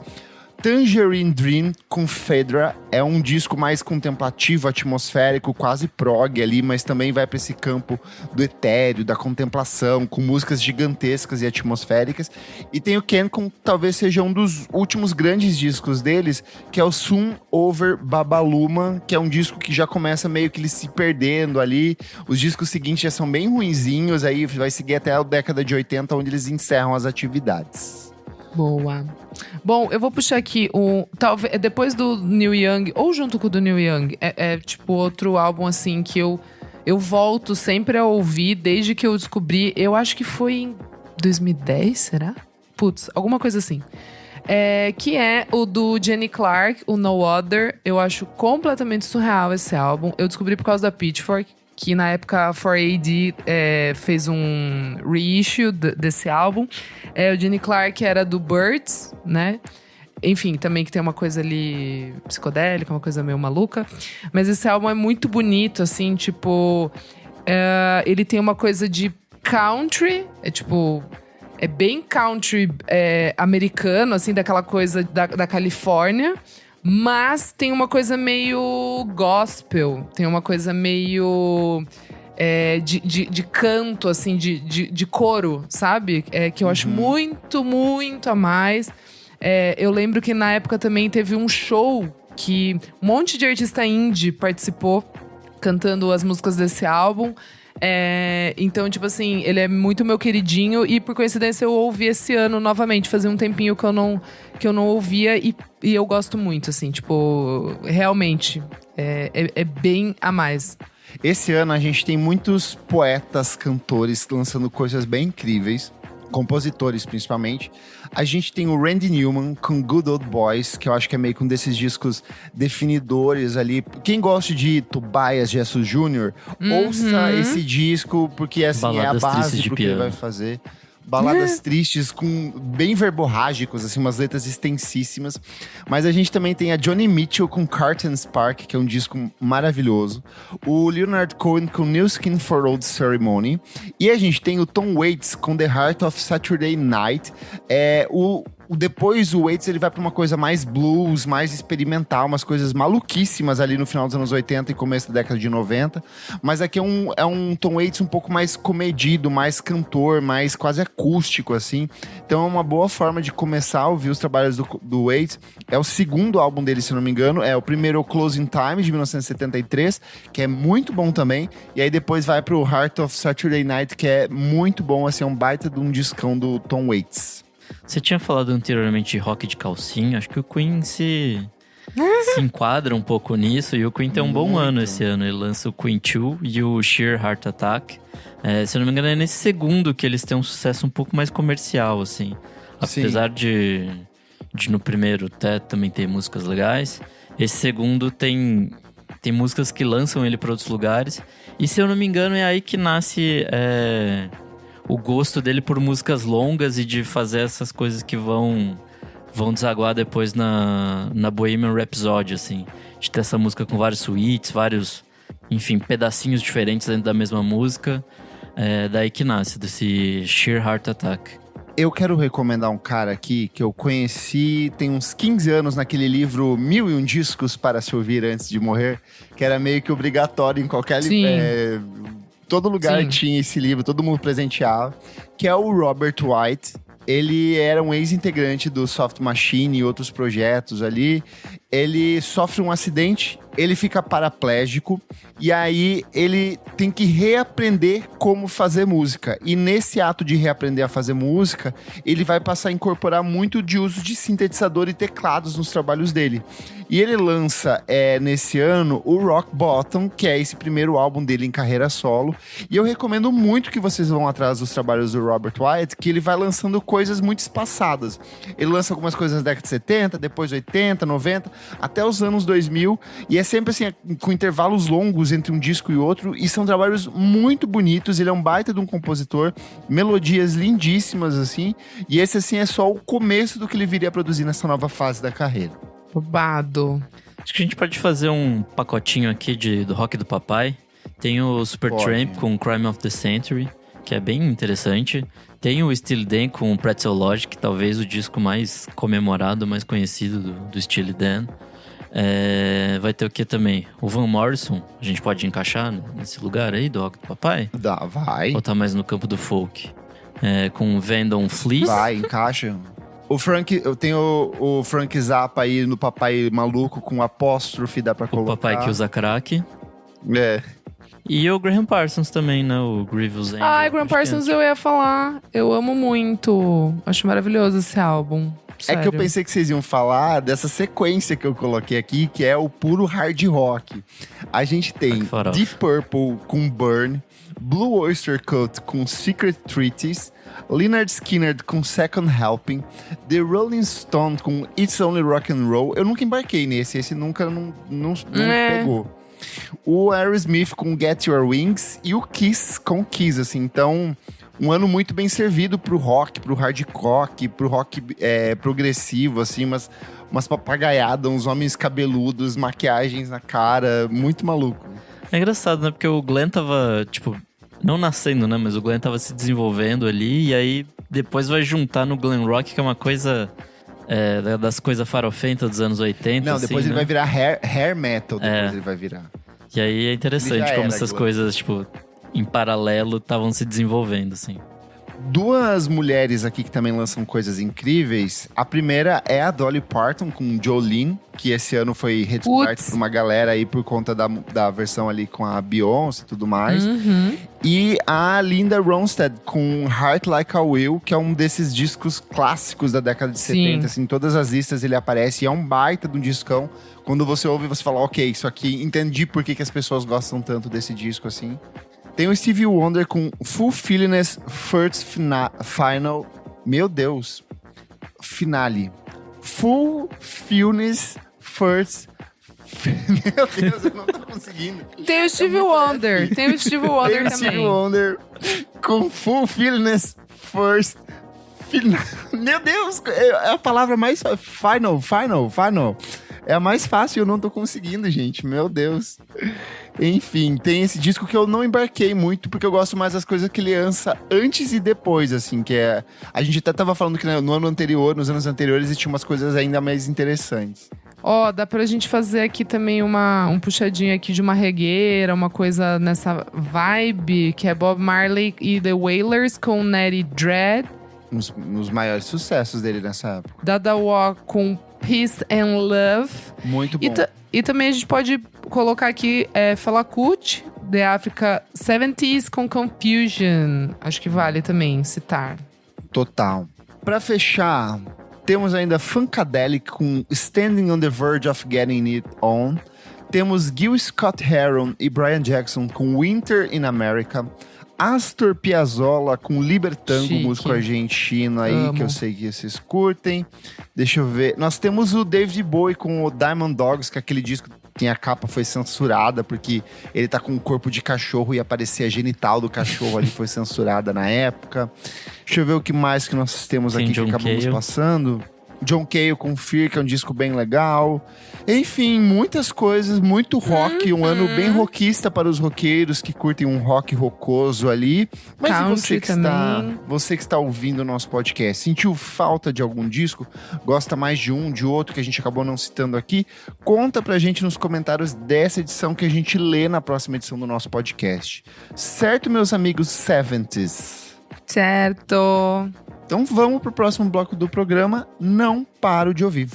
Tangerine Dream com Fedra é um disco mais contemplativo, atmosférico, quase prog ali, mas também vai para esse campo do etéreo, da contemplação, com músicas gigantescas e atmosféricas. E tem o Ken com talvez seja um dos últimos grandes discos deles, que é o Soon Over Babaluma, que é um disco que já começa meio que ele se perdendo ali. Os discos seguintes já são bem ruinzinhos, aí vai seguir até a década de 80, onde eles encerram as atividades. Boa. Bom, eu vou puxar aqui talvez depois do Neil Young, ou junto com o do Neil Young, tipo outro álbum assim que eu volto sempre a ouvir desde que eu descobri. Eu acho que foi em 2010, será? Putz, alguma coisa assim. Que é o do Jenny Clark, o No Other. Eu acho completamente surreal esse álbum. Eu descobri por causa da Pitchfork, que na época a 4AD fez um reissue desse álbum. O Jenny Clark era do Birds, né? Enfim, também que tem uma coisa ali psicodélica, uma coisa meio maluca. Mas esse álbum é muito bonito, assim, tipo... ele tem uma coisa de country, é bem country americano, assim, daquela coisa da Califórnia. Mas tem uma coisa meio gospel, tem uma coisa meio de canto, assim, de coro, sabe? Que eu acho muito, muito a mais. Eu lembro que na época também teve um show que um monte de artista indie participou cantando as músicas desse álbum. Então, tipo assim, ele é muito meu queridinho e por coincidência eu ouvi esse ano novamente. Fazia um tempinho que eu não ouvia e eu gosto muito, assim, tipo, realmente é bem a mais. Esse ano a gente tem muitos poetas, cantores lançando coisas bem incríveis, compositores principalmente. A gente tem o Randy Newman com Good Old Boys, que eu acho que é meio que um desses discos definidores ali. Quem gosta de Tobias Jesus Jr., ouça esse disco, porque assim, Baladas é a tristes base de pro que ele piano. vai fazer. Baladas tristes, bem verborrágicos, assim, umas letras extensíssimas. Mas a gente também tem a Joni Mitchell com Carton Spark, que é um disco maravilhoso. O Leonard Cohen com New Skin for Old Ceremony. E a gente tem o Tom Waits com The Heart of Saturday Night. Depois o Waits ele vai pra uma coisa mais blues, mais experimental, umas coisas maluquíssimas ali no final dos anos 80 e começo da década de 90. Mas aqui é um Tom Waits um pouco mais comedido, mais cantor, mais quase acústico, assim. Então é uma boa forma de começar a ouvir os trabalhos do Waits. É o segundo álbum dele, se não me engano. É o primeiro, o Closing Time, de 1973, que é muito bom também. E aí depois vai pro Heart of Saturday Night, que é muito bom, assim, é um baita de um discão do Tom Waits. Você tinha falado anteriormente de rock de calcinha, acho que o Queen se enquadra um pouco nisso, e o Queen tem um bom ano esse ano. Ele lança o Queen 2 e o Sheer Heart Attack. Se eu não me engano, é nesse segundo que eles têm um sucesso um pouco mais comercial, assim. Apesar de no primeiro até também ter músicas legais, esse segundo tem músicas que lançam ele para outros lugares. E se eu não me engano, é aí que nasce o gosto dele por músicas longas e de fazer essas coisas que vão desaguar depois na Bohemian Rhapsody, assim. De ter essa música com vários suítes, vários, enfim, pedacinhos diferentes dentro da mesma música. Daí que nasce, desse Sheer Heart Attack. Eu quero recomendar um cara aqui que eu conheci tem uns 15 anos naquele livro 1001 Discos para se ouvir antes de morrer, que era meio que obrigatório em qualquer todo lugar tinha esse livro, todo mundo presenteava, que é o Robert White. Ele era um ex-integrante do Soft Machine e outros projetos ali. Ele sofre um acidente, ele fica paraplégico e aí ele tem que reaprender como fazer música. E nesse ato de reaprender a fazer música, ele vai passar a incorporar muito de uso de sintetizador e teclados nos trabalhos dele. E ele lança nesse ano o Rock Bottom, que é esse primeiro álbum dele em carreira solo. E eu recomendo muito que vocês vão atrás dos trabalhos do Robert White, que ele vai lançando coisas muito espaçadas. Ele lança algumas coisas na década de 70, depois 80, 90, até os anos 2000. E é sempre assim, com intervalos longos entre um disco e outro. E são trabalhos muito bonitos. Ele é um baita de um compositor. Melodias lindíssimas, assim. E esse, assim, é só o começo do que ele viria a produzir nessa nova fase da carreira. Roubado. Acho que a gente pode fazer um pacotinho aqui do rock do papai. Tem o Supertramp com Crime of the Century, que é bem interessante. Tem o Steely Dan com Pretzel Logic, talvez o disco mais comemorado, mais conhecido do Steely Dan. Vai ter o que também? O Van Morrison, a gente pode encaixar nesse lugar aí do rock do papai? Vai. Ou tá mais no campo do folk? Com Vandal Fleece. Vai, encaixa. O Frank, eu tenho o Frank Zappa aí no Papai Maluco com apóstrofe, dá pra colocar. O papai que usa crack. É. E o Graham Parsons também, né? O Grievous Angel. Ai, Graham Parsons eu ia falar. Eu amo muito. Acho maravilhoso esse álbum. Sério. É que eu pensei que vocês iam falar dessa sequência que eu coloquei aqui, que é o puro hard rock. A gente tem Deep Purple com Burn, Blue Oyster Cult com Secret Treaties, Lynyrd Skynyrd com Second Helping, The Rolling Stones com It's Only Rock and Roll. Eu nunca embarquei nesse, esse nunca não pegou. O Aerosmith com Get Your Wings e o Kiss com Kiss, assim. Então, um ano muito bem servido pro rock, pro hard rock, pro rock progressivo, assim, umas papagaiadas, uns homens cabeludos, maquiagens na cara, muito maluco. É engraçado, né? Porque o Glenn tava, não nascendo, né? Mas o Glenn tava se desenvolvendo ali, e aí depois vai juntar no glam rock, que é uma coisa das coisas farofentas dos anos 80. Não, depois assim, ele vai virar hair metal, depois ele vai virar. E aí é interessante como essas coisas, em paralelo, estavam se desenvolvendo, assim. Duas mulheres aqui que também lançam coisas incríveis. A primeira é a Dolly Parton com Jolene, que esse ano foi redescoberto por uma galera aí por conta da versão ali com a Beyoncé e tudo mais. Uhum. E a Linda Ronstadt com Heart Like a Will, que é um desses discos clássicos da década de 70. Assim, em todas as listas ele aparece e é um baita de um discão. Quando você ouve, você fala, ok, isso aqui, entendi por que as pessoas gostam tanto desse disco, assim. Tem o Stevie Wonder com Full Feeliness First Final. Meu Deus. Finale. Full Feeliness First. Meu Deus, eu não tô conseguindo. Tem o Stevie Wonder. Tem o Stevie Wonder também. Tem o Stevie Wonder com Full Feeliness First. Meu Deus, é a palavra mais... Final. É a mais fácil, eu não tô conseguindo, gente. Meu Deus. Enfim, tem esse disco que eu não embarquei muito, porque eu gosto mais das coisas que ele lança antes e depois, assim, que é... A gente até tava falando que no ano anterior, nos anos anteriores, existiam umas coisas ainda mais interessantes. Ó, dá pra gente fazer aqui também um puxadinho aqui de uma regueira, uma coisa nessa vibe, que é Bob Marley e The Wailers com Natty Dread. Nos maiores sucessos dele nessa época. Dada Walk com Peace and Love. Muito bom. E também a gente pode colocar aqui Fela Kuti, The Africa 70s com Confusion. Acho que vale também citar. Total. Pra fechar, temos ainda Funkadelic com Standing on the Verge of Getting It On. Temos Gil Scott-Heron e Brian Jackson com Winter in America. Astor Piazzolla com Libertango, Chique. músico argentino aí, Amo. que eu sei que vocês curtem. Deixa eu ver. Nós temos o David Bowie com o Diamond Dogs, que aquele disco tem a capa foi censurada, porque ele tá com um corpo de cachorro e aparecia a genital do cachorro ali, foi censurada na época. Deixa eu ver o que mais que nós temos Tem aqui John que acabamos Cale. passando. John Cale com Fear, que é um disco bem legal. Enfim, muitas coisas, muito rock. Um ano bem rockista para os roqueiros que curtem um rock rocoso ali. Mas e Country você que está ouvindo o nosso podcast, sentiu falta de algum disco? Gosta mais de um, de outro, que a gente acabou não citando aqui? Conta pra gente nos comentários dessa edição que a gente lê na próxima edição do nosso podcast. Certo, meus amigos 70s? Certo. Então vamos pro próximo bloco do programa. Não paro de ouvir.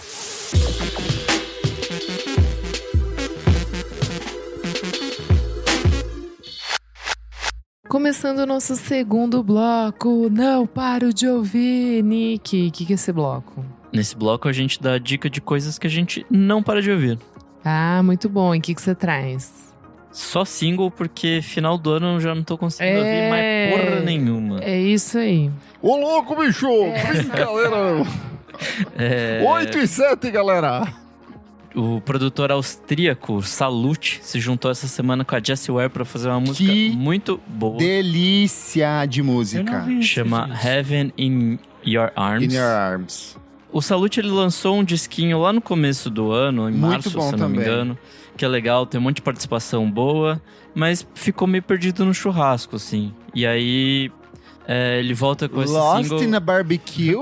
Começando o nosso segundo bloco. Não paro de ouvir, Nick. O que é esse bloco? Nesse bloco a gente dá dica de coisas que a gente não para de ouvir. Ah, muito bom. E o que você traz? Só single, porque final do ano eu já não tô conseguindo ouvir mais porra nenhuma. É isso aí. Ô louco, bicho! Brincadeira! 8-7, galera! O produtor austríaco Salute se juntou essa semana com a Jessie Ware pra fazer uma música muito boa. Delícia de Eu não música. vi isso, Chama gente. Heaven in Your Arms. In Your Arms. O Salute ele lançou um disquinho lá no começo do ano, em Muito março, bom se eu não me também. engano. Que é legal, tem um monte de participação boa, mas ficou meio perdido no churrasco, assim. E aí ele volta com esse Lost single. in a Barbecue.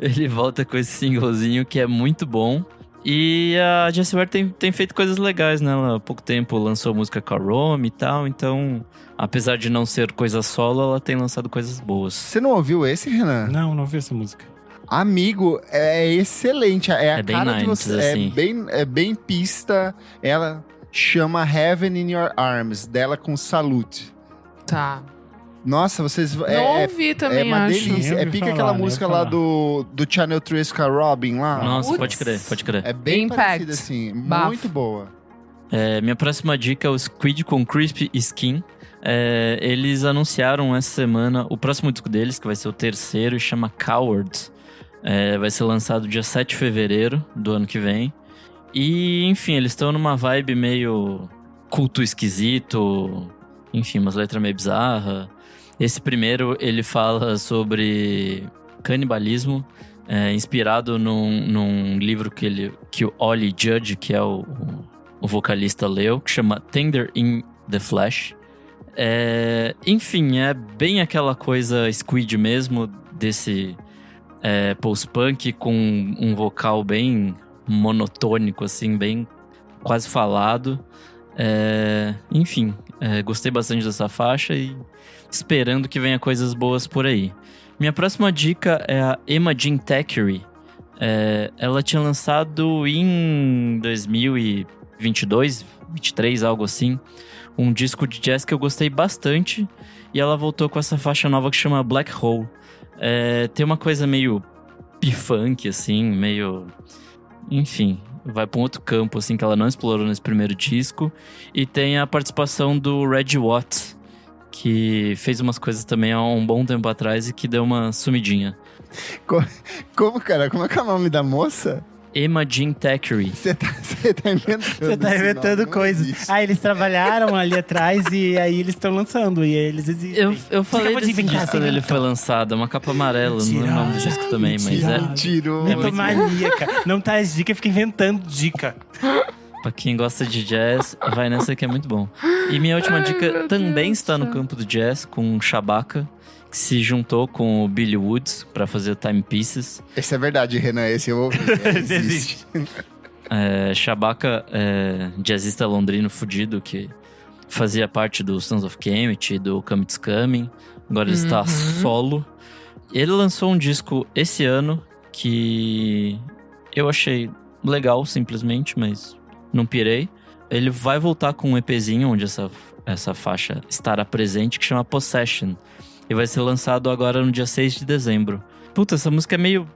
Ele volta com esse singlezinho que é muito bom. E a Jessie Ware tem feito coisas legais, né? Ela há pouco tempo lançou música com a Rome e tal, então, apesar de não ser coisa solo, ela tem lançado coisas boas. Você não ouviu esse, Renan? Não vi essa música. Amigo, é excelente. É a É bem cara de 90s, você. assim. É bem pista. Ela chama Heaven in Your Arms, dela com Salute. Tá. Nossa, vocês... Não ouvi também, é uma acho. delícia. Eu É ouvi pica falar, aquela né? música Eu ouvi lá falar. do Channel 3 com a Robin lá. Nossa, Putz. pode crer. É bem Impact. parecida, assim. Bafo. Muito boa. Minha próxima dica é o Squid com Crispy Skin. Eles anunciaram essa semana o próximo disco deles, que vai ser o terceiro, e chama Cowards. Vai ser lançado dia 7 de fevereiro do ano que vem. E, enfim, eles estão numa vibe meio culto esquisito. Enfim, umas letras meio bizarras. Esse primeiro, ele fala sobre canibalismo, inspirado num livro que o Ollie Judge, que é o vocalista, leu, que chama Tender in the Flesh. Enfim, é bem aquela coisa Squid mesmo, desse post-punk com um vocal bem monotônico, assim, bem quase falado. Enfim, gostei bastante dessa faixa e esperando que venha coisas boas por aí. Minha próxima dica é a Emma Jean Thackeray. Ela tinha lançado em 2022, 23, algo assim, um disco de jazz que eu gostei bastante. E ela voltou com essa faixa nova que chama Black Hole. Tem uma coisa meio p-funk, assim, meio... Enfim, vai pra um outro campo, assim, que ela não explorou nesse primeiro disco. E tem a participação do Reggie Watts, que fez umas coisas também há um bom tempo atrás e que deu uma sumidinha. Como, cara? Como é que é o nome da moça? Emma Jean Thackeray. Você tá inventando. Você tá esse inventando nome, não coisas. existe. Eles trabalharam ali atrás e aí eles estão lançando. E eles existem. Eu falei acabou de desse inventar, disco você quando ele inventou. foi lançado. É uma capa amarela, não lembro o nome do disco também, mas mentira. Tirou. muito bom. Maníaca. Não tá as dicas, fica inventando dica. Pra quem gosta de jazz, vai nessa que é muito bom. E minha última dica também está no campo do jazz, com Shabaka, que se juntou com o Billy Woods pra fazer Timepieces. Esse é verdade, Renan, esse eu ouvi. Existe. Shabaka é jazzista londrino fudido que fazia parte do Sons of Kemet e do Come It's Coming. Agora ele está solo. Ele lançou um disco esse ano que eu achei legal, simplesmente, mas não pirei. Ele vai voltar com um EPzinho onde essa faixa estará presente, que chama Possession. E vai ser lançado agora no dia 6 de dezembro. Puta, essa música é meio...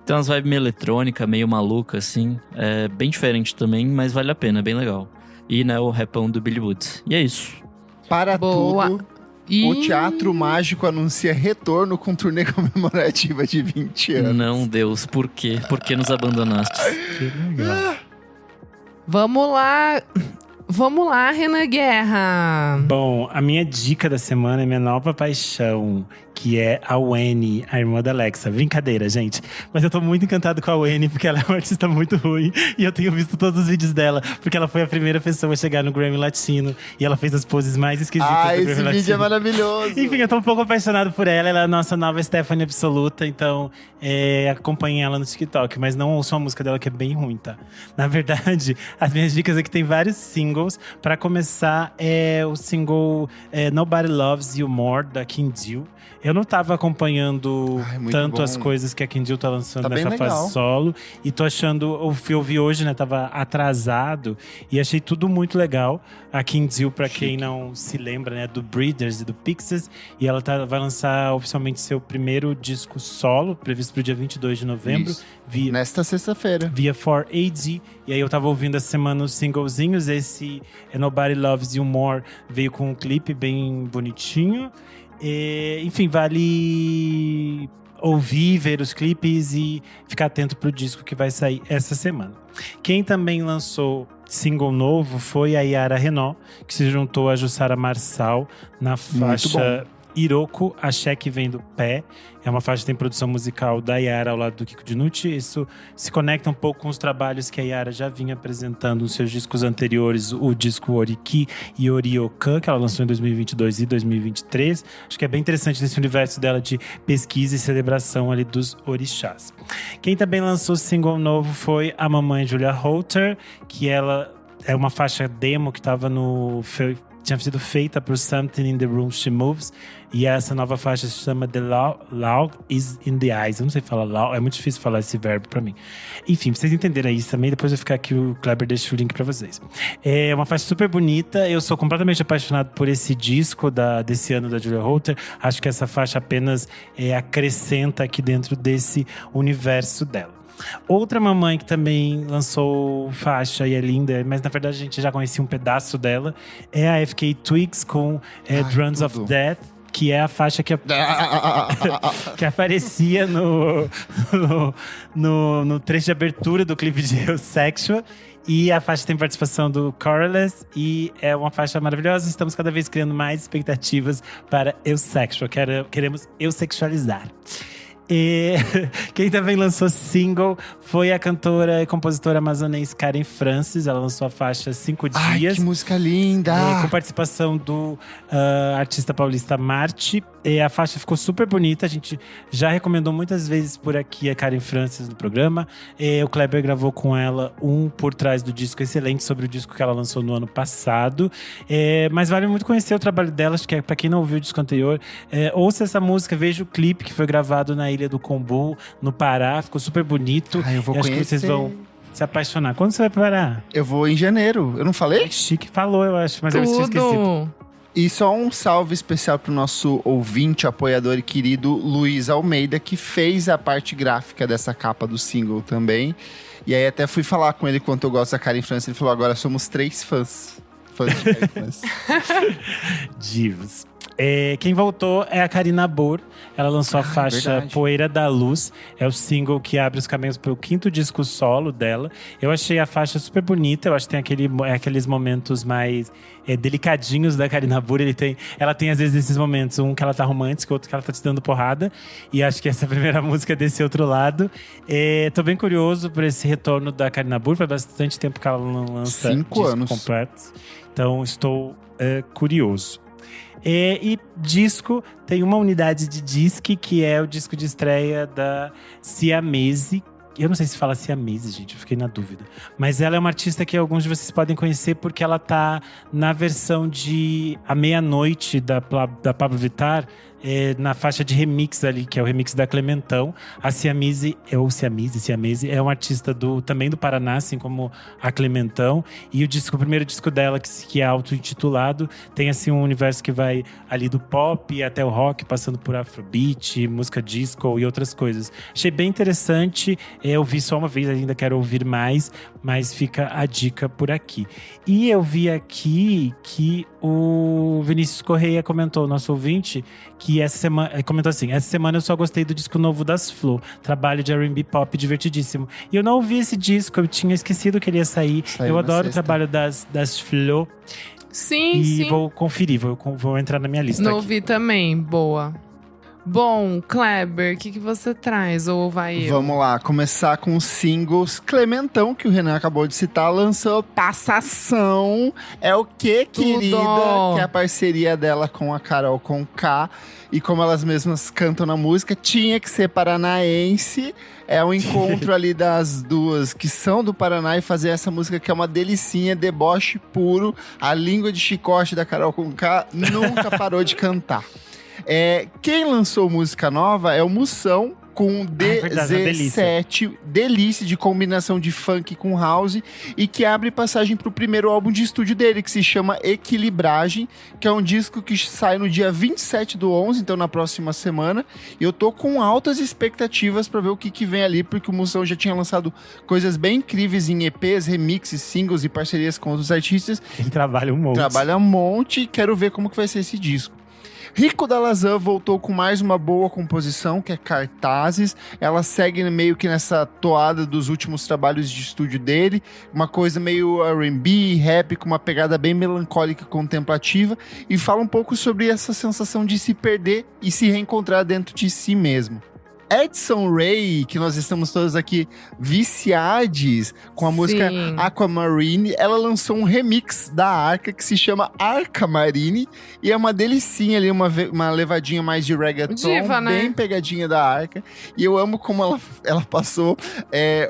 tem umas vibes meio eletrônica, meio maluca, assim. É bem diferente também, mas vale a pena, é bem legal. E, né, o rapão do Billy Woods. E é isso. Para Boa. tudo, o Teatro Mágico anuncia retorno com turnê comemorativa de 20 anos. Não, Deus, por quê? Por que nos abandonaste? Que legal. Vamos lá, Renan Guerra. Bom, a minha dica da semana é minha nova paixão, que é a Wenny, a irmã da Alexa. Brincadeira, gente. Mas eu tô muito encantado com a Wenny, porque ela é uma artista muito ruim. E eu tenho visto todos os vídeos dela, porque ela foi a primeira pessoa a chegar no Grammy Latino. E ela fez as poses mais esquisitas do Grammy esse Latino. vídeo é maravilhoso. Enfim, eu tô um pouco apaixonado por ela. Ela é a nossa nova Stephanie absoluta. Então, acompanhem ela no TikTok. Mas não ouçam a música dela, que é bem ruim, tá? Na verdade, as minhas dicas aqui tem vários singles. Pra começar, o single Nobody Loves You More, da Kim Deal. Eu não tava acompanhando tanto bom. as coisas que a Kim Deal tá lançando Tá bem nessa legal. fase solo. E tô achando… Eu vi hoje, né? Tava atrasado. E achei tudo muito legal. A Kim Deal, pra quem não se lembra, né? Do Breeders e do Pixies. E ela vai lançar oficialmente seu primeiro disco solo, previsto pro dia 22 de novembro. Isso. Nesta sexta-feira. Via 4AD. E aí eu tava ouvindo essa semana os singlezinhos. Esse Nobody Loves You More veio com um clipe bem bonitinho. Enfim, vale ouvir, ver os clipes e ficar atento pro disco que vai sair essa semana. Quem também lançou single novo foi a Yara Renault, que se juntou a Jussara Marçal na faixa Iroko, Axé que Vem do Pé. É uma faixa que tem produção musical da Yara ao lado do Kiko Dinucci. Isso se conecta um pouco com os trabalhos que a Yara já vinha apresentando nos seus discos anteriores, o disco Oriki e Oriokan, que ela lançou em 2022 e 2023. Acho que é bem interessante nesse universo dela de pesquisa e celebração ali dos orixás. Quem também lançou single novo foi a mamãe Julia Holter, que ela é uma faixa demo que estava tinha sido feita por Something in the Room She Moves. E essa nova faixa se chama The Law is in the Eyes. Eu não sei falar law, é muito difícil falar esse verbo pra mim. Enfim, pra vocês entenderem isso também, depois eu ficar aqui, o Kleber deixa o link pra vocês. É uma faixa super bonita. Eu sou completamente apaixonado por esse disco desse ano da Julia Holter. Acho que essa faixa apenas acrescenta aqui dentro desse universo dela. Outra mamãe que também lançou faixa e é linda, mas na verdade a gente já conhecia um pedaço dela, é a FK Twigs com Drums of Death, que é a faixa que aparecia no trecho de abertura do clipe de Eusexual. E a faixa tem participação do Coreless e é uma faixa maravilhosa. Estamos cada vez criando mais expectativas para Eusexual. Queremos eusexualizar. E quem também lançou single foi a cantora e compositora amazonense Karen Francis. Ela lançou a faixa 5 Dias. Ai, que música linda! Com participação do artista paulista Marte. E a faixa ficou super bonita. A gente já recomendou muitas vezes por aqui a Karen Francis no programa. O Kleber gravou com ela por trás do disco excelente sobre o disco que ela lançou no ano passado. Mas vale muito conhecer o trabalho dela. Acho que pra quem não ouviu o disco anterior, ouça essa música, veja o clipe que foi gravado na Ilha do Combu, no Pará. Ficou super bonito. Eu vou acho conhecer. que vocês vão se apaixonar. Quando você vai pro Pará? Eu vou em janeiro. Eu não falei? É chique. Falou, eu acho, mas eu tinha esquecido. E só um salve especial pro nosso ouvinte, apoiador e querido Luiz Almeida, que fez a parte gráfica dessa capa do single também. E aí até fui falar com ele quanto eu gosto da Karen Francis. Ele falou, agora somos 3 fãs de Karen Francis. Divos. Quem voltou é a Karina Burr. Ela lançou a faixa verdade. Poeira da Luz. É o single que abre os caminhos para o 5º disco solo dela. Eu achei a faixa super bonita. Eu acho que tem aqueles momentos mais delicadinhos da Karina Burr. Ela tem, às vezes, esses momentos. Um que ela tá romântica, outro que ela tá te dando porrada. E acho que essa é a primeira música desse outro lado. Tô bem curioso por esse retorno da Karina Burr. Faz bastante tempo que ela não lança 5 disco anos completo. Então, estou curioso. E disco, tem uma unidade de disque, que é o disco de estreia da Siamese. Eu não sei se fala Siamese, gente, eu fiquei na dúvida. Mas ela é uma artista que alguns de vocês podem conhecer porque ela tá na versão de A Meia-Noite da Pablo Vittar, na faixa de remix ali, que é o remix da Clementão. A Siamese é uma artista também do Paraná, assim como a Clementão. E o primeiro disco dela, que é auto-intitulado, tem assim um universo que vai ali do pop até o rock, passando por afrobeat, música disco e outras coisas. Achei bem interessante. Eu vi só uma vez, ainda quero ouvir mais, mas fica a dica por aqui. E eu vi aqui que o Vinícius Correia comentou, nosso ouvinte, que essa semana, comentou assim: essa semana eu só gostei do disco novo das Flo, trabalho de R&B pop divertidíssimo. E eu não ouvi esse disco, eu tinha esquecido que ele ia sair. Saiu Eu na adoro sexta. o trabalho das Flo. Sim, E sim. vou conferir, vou entrar na minha lista Não aqui. ouvi também, boa. Bom, Kleber, o que você traz? Ou vai eu? Vamos lá, começar com os singles. Clementão, que o Renan acabou de citar, lançou Passação. É o que, querida? Que é a parceria dela com a Carol Conká. E como elas mesmas cantam na música, tinha que ser paranaense. É um encontro ali das duas que são do Paraná e fazer essa música que é uma delicinha, deboche puro. A língua de chicote da Carol Conká nunca parou de cantar. Quem lançou música nova é o Moção, com verdade, uma DZ7, delícia de combinação de funk com house, e que abre passagem para o primeiro álbum de estúdio dele, que se chama Equilibragem, que é um disco que sai no dia 27/11, então na próxima semana. E eu tô com altas expectativas para ver o que vem ali, porque o Moção já tinha lançado coisas bem incríveis em EPs, remixes, singles e parcerias com outros artistas. Ele trabalha um monte. Trabalha um monte e quero ver como que vai ser esse disco. Rico Dalazan voltou com mais uma boa composição, que é Cartazes. Ela segue meio que nessa toada dos últimos trabalhos de estúdio dele. Uma coisa meio R&B, rap, com uma pegada bem melancólica e contemplativa. E fala um pouco sobre essa sensação de se perder e se reencontrar dentro de si mesmo. Edson Ray, que nós estamos todos aqui viciados com a música Sim. Aquamarine, ela lançou um remix da Arca que se chama Arcamarine e é uma delicinha ali, uma levadinha mais de reggaeton, Diva, né? bem pegadinha da Arca. E eu amo como ela passou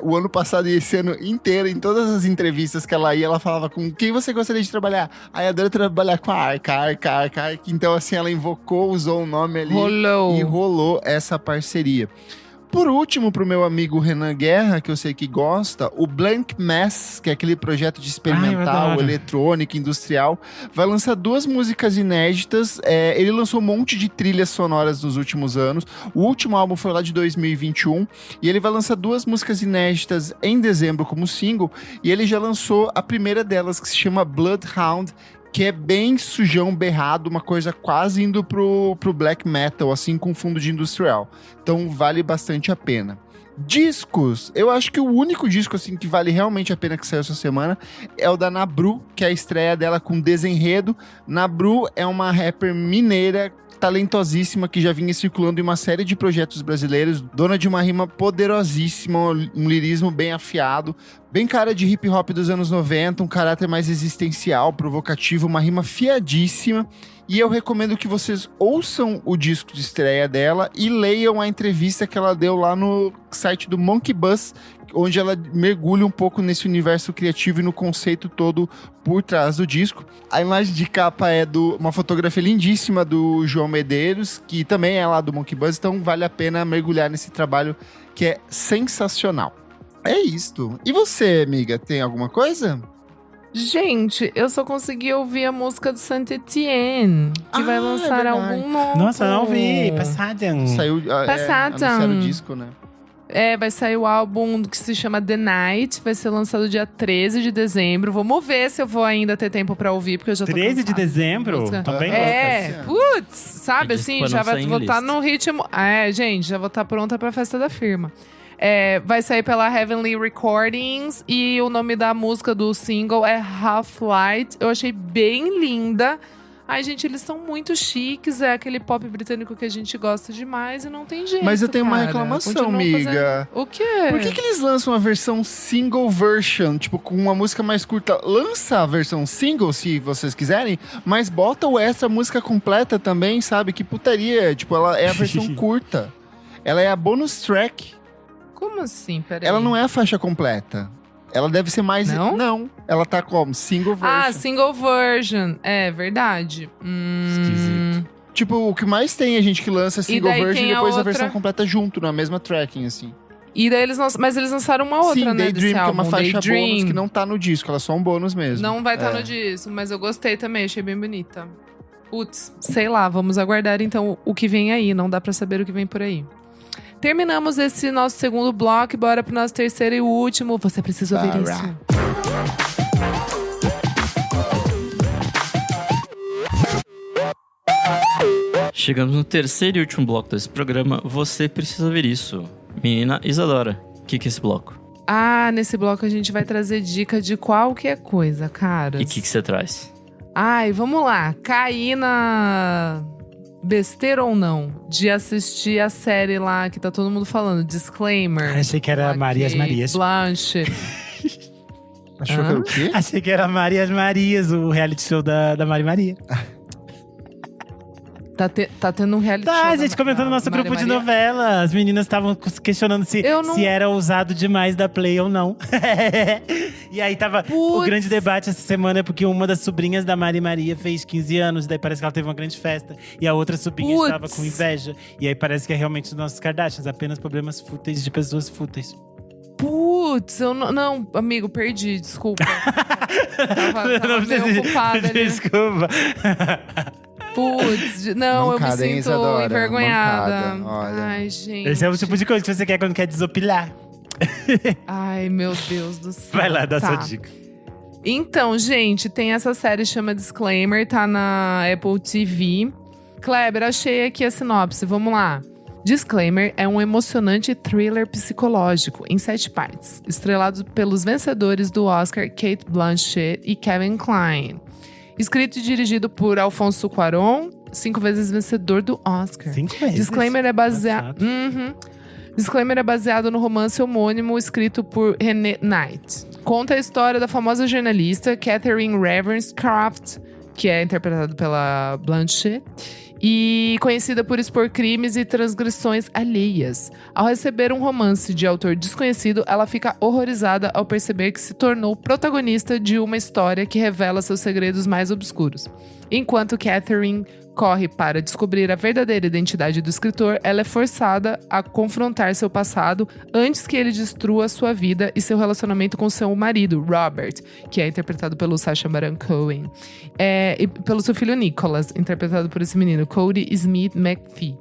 o ano passado e esse ano inteiro, em todas as entrevistas que ela ia, ela falava com quem você gostaria de trabalhar. Aí eu adoro trabalhar com a Arca. Então assim, ela invocou, usou o nome ali e rolou essa parceria. Por último, pro meu amigo Renan Guerra, que eu sei que gosta, o Blank Mass, que é aquele projeto de experimental, eletrônico, industrial, vai lançar 2 músicas inéditas. Ele lançou um monte de trilhas sonoras nos últimos anos. O último álbum foi lá de 2021. E ele vai lançar 2 músicas inéditas em dezembro como single. E ele já lançou a primeira delas, que se chama Bloodhound, que é bem sujão, berrado, uma coisa quase indo pro black metal, assim, com fundo de industrial. Então vale bastante a pena. Discos, eu acho que o único disco assim que vale realmente a pena que saiu essa semana é o da Nabru, que é a estreia dela com Desenredo. Nabru é uma rapper mineira talentosíssima que já vinha circulando em uma série de projetos brasileiros, dona de uma rima poderosíssima, um lirismo bem afiado, bem cara de hip hop dos anos 90, um caráter mais existencial, provocativo, uma rima fiadíssima. E eu recomendo que vocês ouçam o disco de estreia dela e leiam a entrevista que ela deu lá no site do Monkey Bus, onde ela mergulha um pouco nesse universo criativo e no conceito todo por trás do disco. A imagem de capa é uma fotografia lindíssima do João Medeiros, que também é lá do Monkey Bus, então vale a pena mergulhar nesse trabalho que é sensacional. É isto. E você, amiga, tem alguma coisa? Gente, eu só consegui ouvir a música do Saint Etienne, que vai lançar verdade. algum novo. Nossa, não vi. Passada. Saiu, Passada. anunciaram o disco, né? Vai sair o álbum que se chama The Night. Vai ser lançado dia 13 de dezembro. Vamos ver se eu vou ainda ter tempo pra ouvir, porque eu já tô 13 de cansada. dezembro? Música. Tá bem Putz, sabe Disse assim? pra Já não sair em vou estar lista. no ritmo. Gente, já vou estar pronta pra festa da firma. Vai sair pela Heavenly Recordings e o nome da música do single é Half Light. Eu achei bem linda. Ai, gente, eles são muito chiques. É aquele pop britânico que a gente gosta demais e não tem jeito. Mas eu tenho uma cara. reclamação, Continuam amiga. fazendo- O quê? Por que eles lançam a versão single version, tipo, com uma música mais curta? Lança a versão single, se vocês quiserem, mas bota essa música completa também, sabe? Que putaria. Tipo, ela é a versão curta. Ela é a bonus track. Como assim? Peraí. Ela não é a faixa completa. Ela deve ser mais... Não? Não. Ela tá como? Single version. Single version. É verdade. Esquisito. Tipo, o que mais tem a gente que lança single daí version e tem a depois a outra- versão completa junto, na mesma tracking, assim. E daí mas eles lançaram uma outra, Sim, né, Daydream, desse que é álbum. uma faixa Daydream. bônus que não tá no disco, ela é só um bônus mesmo. Não vai estar no disco, mas eu gostei também, achei bem bonita. Putz, sei lá, vamos aguardar então o que vem aí, não dá pra saber o que vem por aí. Terminamos esse nosso segundo bloco, bora pro nosso terceiro e último. Você precisa ouvir Bora. isso. Chegamos no terceiro e último bloco desse programa. Você precisa ver isso. Menina Isadora, o que é esse bloco? Nesse bloco a gente vai trazer dica de qualquer coisa, cara. E o que você traz? Ai, vamos lá. Cair na besteira ou não de assistir a série lá que tá todo mundo falando, Disclaimer. Achei que era Lá Marias que Marias. Blanche. Achou que era o quê? Achei que era Marias Marias, o reality show da Mari Maria. Tá tendo um reality show. Tá, a da gente comentando no nosso Maria grupo de Maria. novela. As meninas estavam questionando se era ousado demais da Play ou não. E aí tava o Putz. grande debate essa semana, porque uma das sobrinhas da Mari Maria fez 15 anos, daí parece que ela teve uma grande festa. E a outra sobrinha Putz. estava com inveja. E aí parece que é realmente os nossos Kardashians, apenas problemas fúteis de pessoas fúteis. Putz, eu não, amigo, perdi, desculpa. tava meio ocupada ali. Desculpa. Putz, não, eu me Mancada, hein, sinto Isadora? envergonhada. Mancada, olha. Ai, gente. Esse é o tipo de coisa que você quer quando quer desopilar. Ai, meu Deus do céu. Vai lá, dá Tá. sua dica. Então, gente, tem essa série que chama Disclaimer, tá na Apple TV. Kleber, achei aqui a sinopse, vamos lá. Disclaimer é um emocionante thriller psicológico em 7 partes, estrelado pelos vencedores do Oscar Cate Blanchett e Kevin Kline. Escrito e dirigido por Alfonso Cuarón, 5 vezes vencedor do Oscar. 5 vezes. Disclaimer é baseado. Passado. Disclaimer é baseado no romance homônimo escrito por René Knight. Conta a história da famosa jornalista Catherine Ravenscraft, que é interpretada pela Blanchett, e conhecida por expor crimes e transgressões alheias. Ao receber um romance de autor desconhecido, ela fica horrorizada ao perceber que se tornou protagonista de uma história que revela seus segredos mais obscuros. Enquanto Catherine corre para descobrir a verdadeira identidade do escritor, ela é forçada a confrontar seu passado antes que ele destrua sua vida e seu relacionamento com seu marido, Robert, que é interpretado pelo Sacha Baron Cohen, e pelo seu filho Nicholas, interpretado por esse menino, Cody Smith McPhee.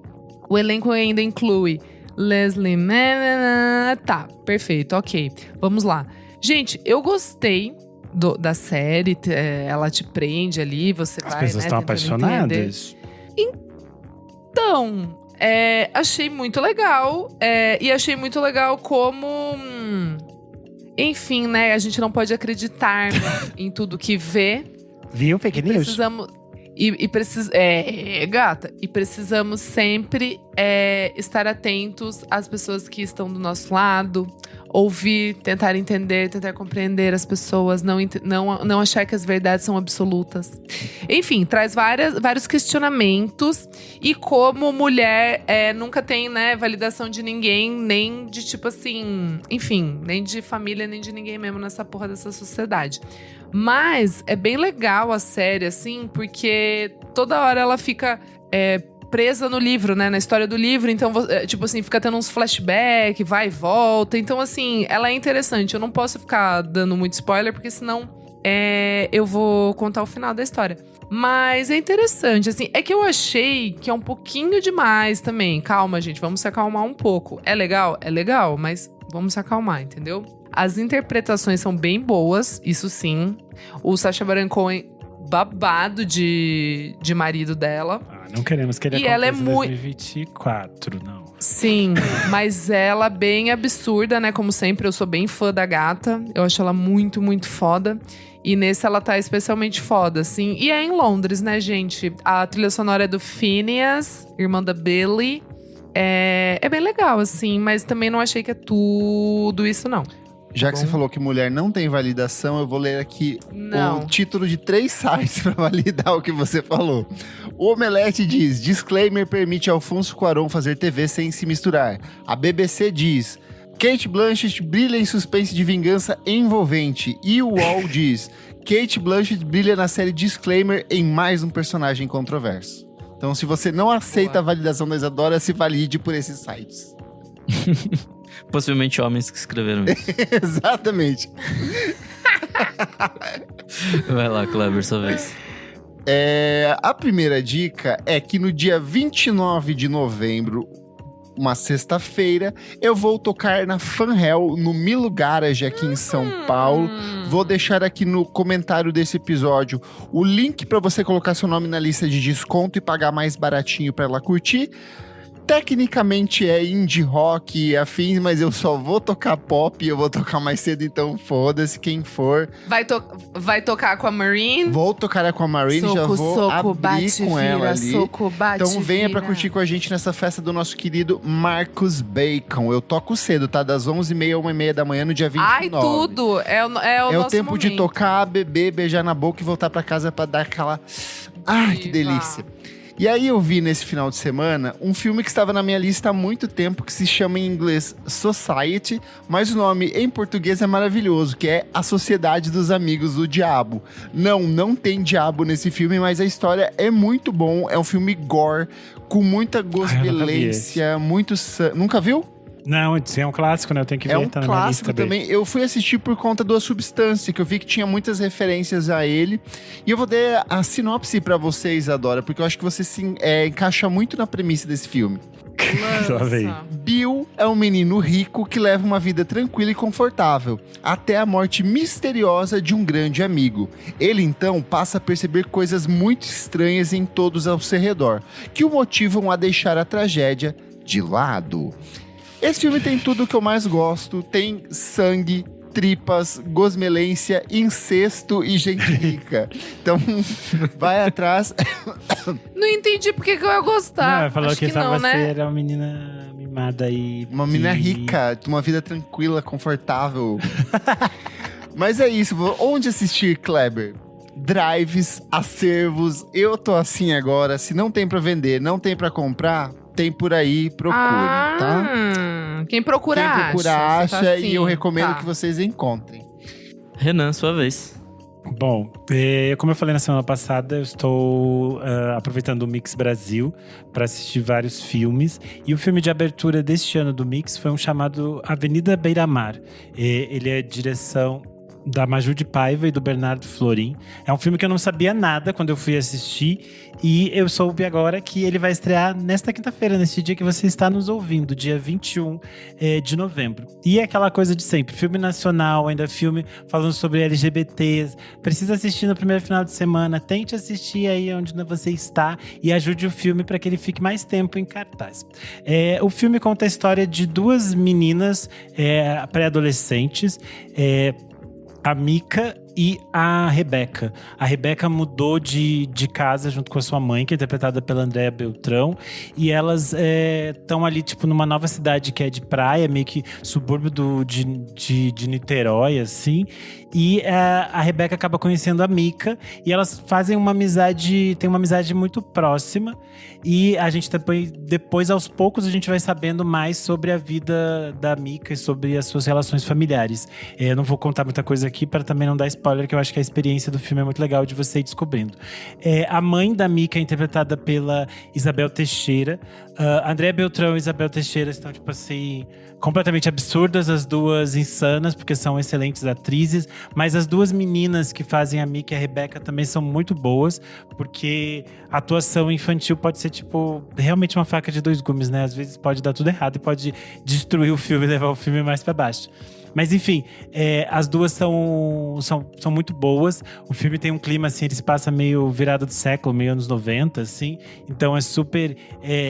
O elenco ainda inclui Leslie Mann. Tá, perfeito, ok. Vamos lá. Gente, eu gostei da série, ela te prende ali, você As vai, pessoas estão tentando entender. apaixonadas. Então, achei muito legal. E achei muito legal como... enfim, né? A gente não pode acreditar em tudo que vê. Viu, fake news? Precisamos... gata. E precisamos sempre estar atentos às pessoas que estão do nosso lado. Ouvir, tentar entender, tentar compreender as pessoas. Não achar que as verdades são absolutas. Enfim, traz vários questionamentos. E como mulher, nunca tem, né, validação de ninguém. Nem de tipo assim... Enfim, nem de família, nem de ninguém mesmo nessa porra dessa sociedade. Mas é bem legal a série, assim, porque toda hora ela fica presa no livro, né? Na história do livro. Então, tipo assim, fica tendo uns flashbacks, vai e volta. Então, assim, ela é interessante. Eu não posso ficar dando muito spoiler, porque senão eu vou contar o final da história. Mas é interessante, assim, é que eu achei que é um pouquinho demais também. Calma, gente, vamos se acalmar um pouco. É legal? É legal, mas vamos se acalmar, entendeu? As interpretações são bem boas, isso sim. O Sacha Baron Cohen, babado de marido dela. Não queremos que ele E ela é aconteça em muito- 2024, não. Sim, mas ela bem absurda, né? Como sempre, eu sou bem fã da gata. Eu acho ela muito, muito foda. E nesse ela tá especialmente foda, assim. E é em Londres, né, gente? A trilha sonora é do Phineas, irmão da Billy. É bem legal, assim, mas também não achei que é tudo isso, não. Já que Bom. você falou que mulher não tem validação, eu vou ler aqui Não. o título de 3 sites para validar o que você falou. O Omelete diz: disclaimer permite Alfonso Cuarón fazer TV sem se misturar. A BBC diz: Kate Blanchett brilha em suspense de vingança envolvente. E o UOL diz: Kate Blanchett brilha na série Disclaimer em mais um personagem controverso. Então, se você não aceita a validação da Isadora, se valide por esses sites. Possivelmente homens que escreveram isso. Exatamente. Vai lá, Kleber, sua vez. A primeira dica é que no dia 29 de novembro, uma sexta-feira, eu vou tocar na Fan Hell, no Milo Garage, aqui em São Paulo. Vou deixar aqui no comentário desse episódio o link para você colocar seu nome na lista de desconto e pagar mais baratinho para ela curtir. Tecnicamente é indie rock e afins, mas eu só vou tocar pop e eu vou tocar mais cedo, então foda-se quem for. Vai tocar com a Marine? Vou tocar com a Marine, já vou abrir bate, com ela vira, ali. soco, bate, Então venha pra vira. curtir com a gente nessa festa do nosso querido Marcos Bacon. Eu toco cedo, tá? Das 11h30 a 1h30 da manhã no dia 29. Ai, tudo! É o É o nosso tempo de momento. tocar, beber, beijar na boca e voltar pra casa pra dar aquela... Ai, que Viva. delícia. E aí eu vi nesse final de semana um filme que estava na minha lista há muito tempo, que se chama em inglês Society, mas o nome em português é maravilhoso, que é A Sociedade dos Amigos do Diabo. Não tem diabo nesse filme, mas a história é muito bom, é um filme gore, com muita gospelência, muito... Nunca viu? Não, isso é um clássico, né? Eu tenho que ver, É um tá na minha clássico lista também. Eu fui assistir por conta da Substância, que eu vi que tinha muitas referências a ele. E eu vou dar a sinopse pra vocês, Adora, porque eu acho que você se encaixa muito na premissa desse filme. Só vem. Bill é um menino rico que leva uma vida tranquila e confortável, até a morte misteriosa de um grande amigo. Ele, então, passa a perceber coisas muito estranhas em todos ao seu redor, que o motivam a deixar a tragédia de lado. Esse filme tem tudo o que eu mais gosto. Tem sangue, tripas, gosmelência, incesto e gente rica. Então, vai atrás. Não entendi por que eu ia gostar. Não, falou Acho que que só não, você né? era uma menina mimada e... Uma menina rica, uma vida tranquila, confortável. Mas é isso. Onde assistir, Kleber? Drives, acervos. Eu tô assim agora. Se não tem pra vender, não tem pra comprar, tem por aí, procure, tá? Quem procura Quem acha. procura Você acha, tá e eu assim, recomendo tá. que vocês encontrem. Renan, sua vez. Bom, como eu falei na semana passada, eu estou aproveitando o Mix Brasil para assistir vários filmes. E o filme de abertura deste ano do Mix foi um chamado Avenida Beira-Mar. Ele é direção da Maju de Paiva e do Bernardo Florim. É um filme que eu não sabia nada quando eu fui assistir. E eu soube agora que ele vai estrear nesta quinta-feira, nesse dia que você está nos ouvindo, dia 21 de novembro. E é aquela coisa de sempre, filme nacional, ainda filme falando sobre LGBTs. Precisa assistir no primeiro final de semana, tente assistir aí onde você está e ajude o filme para que ele fique mais tempo em cartaz. O filme conta a história de duas meninas pré-adolescentes, a Mica e a Rebeca. A Rebeca mudou de casa junto com a sua mãe, que é interpretada pela Andréa Beltrão. E elas estão ali, tipo, numa nova cidade que é de praia, meio que subúrbio de Niterói, assim. E a Rebeca acaba conhecendo a Mica. E elas fazem uma amizade, tem uma amizade muito próxima. E a gente depois, aos poucos, a gente vai sabendo mais sobre a vida da Mica e sobre as suas relações familiares. Eu não vou contar muita coisa aqui para também não dar spoiler, que eu acho que a experiência do filme é muito legal de você ir descobrindo. A mãe da Mica é interpretada pela Isabel Teixeira. Andréa Beltrão e Isabel Teixeira estão, tipo assim, completamente absurdas, as duas insanas, porque são excelentes atrizes. Mas as duas meninas que fazem a Mickey e a Rebecca também são muito boas, porque a atuação infantil pode ser, tipo, realmente uma faca de dois gumes, né? Às vezes pode dar tudo errado e pode destruir o filme e levar o filme mais pra baixo. Mas enfim, as duas são muito boas. O filme tem um clima, assim, ele se passa meio virada do século, meio anos 90, assim. Então é super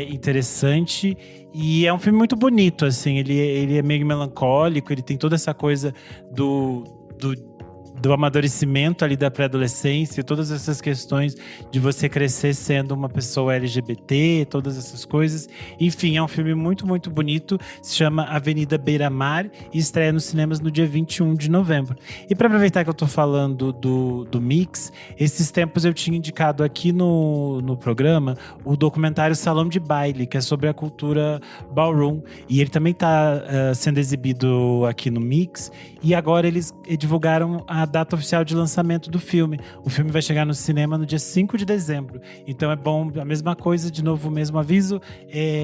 interessante. E é um filme muito bonito, assim. Ele é meio melancólico, ele tem toda essa coisa do amadurecimento ali da pré-adolescência, todas essas questões de você crescer sendo uma pessoa LGBT, todas essas coisas. Enfim, é um filme muito, muito bonito. Se chama Avenida Beira-Mar e estreia nos cinemas no dia 21 de novembro. E para aproveitar que eu tô falando do Mix, esses tempos eu tinha indicado aqui no programa o documentário Salão de Baile, que é sobre a cultura ballroom. E ele também tá sendo exibido aqui no Mix. E agora eles divulgaram a data oficial de lançamento do filme. O filme vai chegar no cinema no dia 5 de dezembro. Então é bom, a mesma coisa, de novo, o mesmo aviso.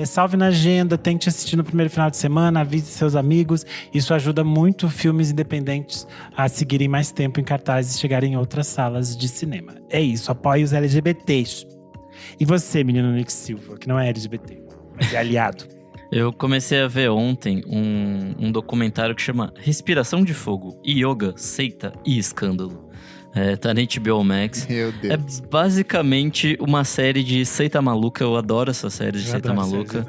Salve na agenda, tente assistir no primeiro final de semana, avise seus amigos. Isso ajuda muito filmes independentes a seguirem mais tempo em cartaz e chegarem em outras salas de cinema. É isso, apoie os LGBTs. E você, menino Nick Silva, que não é LGBT, mas é aliado. Eu comecei a ver ontem um documentário que chama Respiração de Fogo, Yoga, Seita e Escândalo. Tá na HBO Max. Meu Deus. É basicamente uma série de seita maluca. Eu adoro essa série de seita maluca.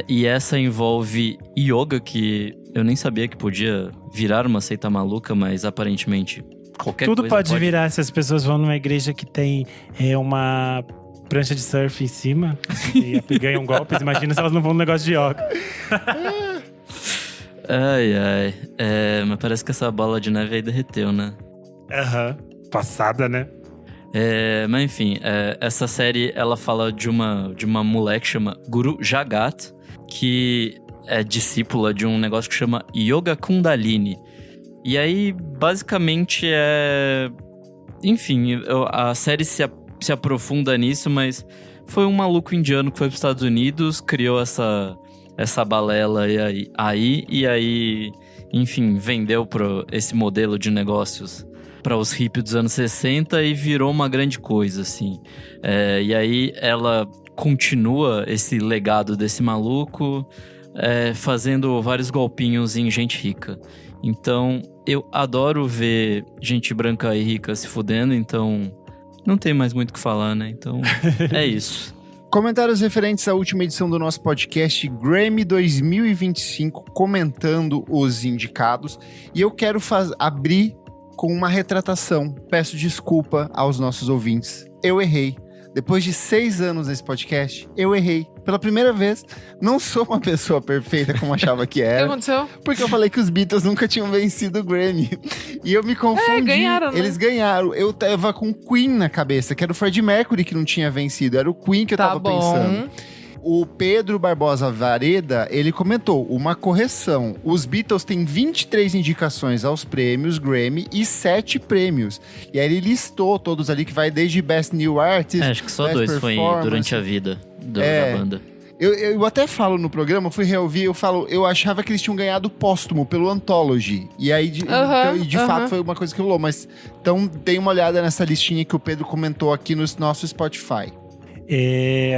E essa envolve yoga, que eu nem sabia que podia virar uma seita maluca, mas aparentemente qualquer Tudo coisa pode virar se as pessoas vão numa igreja que tem uma prancha de surf em cima e ganham golpes. Imagina se elas não vão no negócio de yoga. Ai. Mas parece que essa bola de neve aí derreteu, né? Passada, né? Mas enfim, essa série, ela fala de uma mulher que chama Guru Jagat, que é discípula de um negócio que chama Yoga Kundalini. E aí, basicamente, enfim, a série se aprofunda nisso, mas foi um maluco indiano que foi para os Estados Unidos, criou essa balela e aí, enfim, vendeu esse modelo de negócios para os hippies dos anos 60 e virou uma grande coisa, assim. E aí ela continua esse legado desse maluco, fazendo vários golpinhos em gente rica. Então, eu adoro ver gente branca e rica se fudendo, então não tem mais muito o que falar, né? Então, é isso. Comentários referentes à última edição do nosso podcast Grammy 2025, comentando os indicados. E eu quero abrir com uma retratação. Peço desculpa aos nossos ouvintes. Eu errei. Depois de 6 anos nesse podcast, eu errei. Pela primeira vez, não sou uma pessoa perfeita como achava que era. O que aconteceu? Porque eu falei que os Beatles nunca tinham vencido o Grammy. E eu me confundi. Ganharam, né? Eles ganharam. Eu tava com Queen na cabeça, que era o Freddie Mercury que não tinha vencido. Era o Queen que eu tava pensando. O Pedro Barbosa Vareda, ele comentou uma correção. Os Beatles têm 23 indicações aos prêmios Grammy e 7 prêmios. E aí ele listou todos ali, que vai desde Best New Artist, acho que só Best 2 foi durante a vida da banda. Eu até falo no programa, eu fui reouvir, eu achava que eles tinham ganhado póstumo pelo Anthology. E aí, de fato, foi uma coisa que rolou. Mas, então, dê uma olhada nessa listinha que o Pedro comentou aqui no nosso Spotify.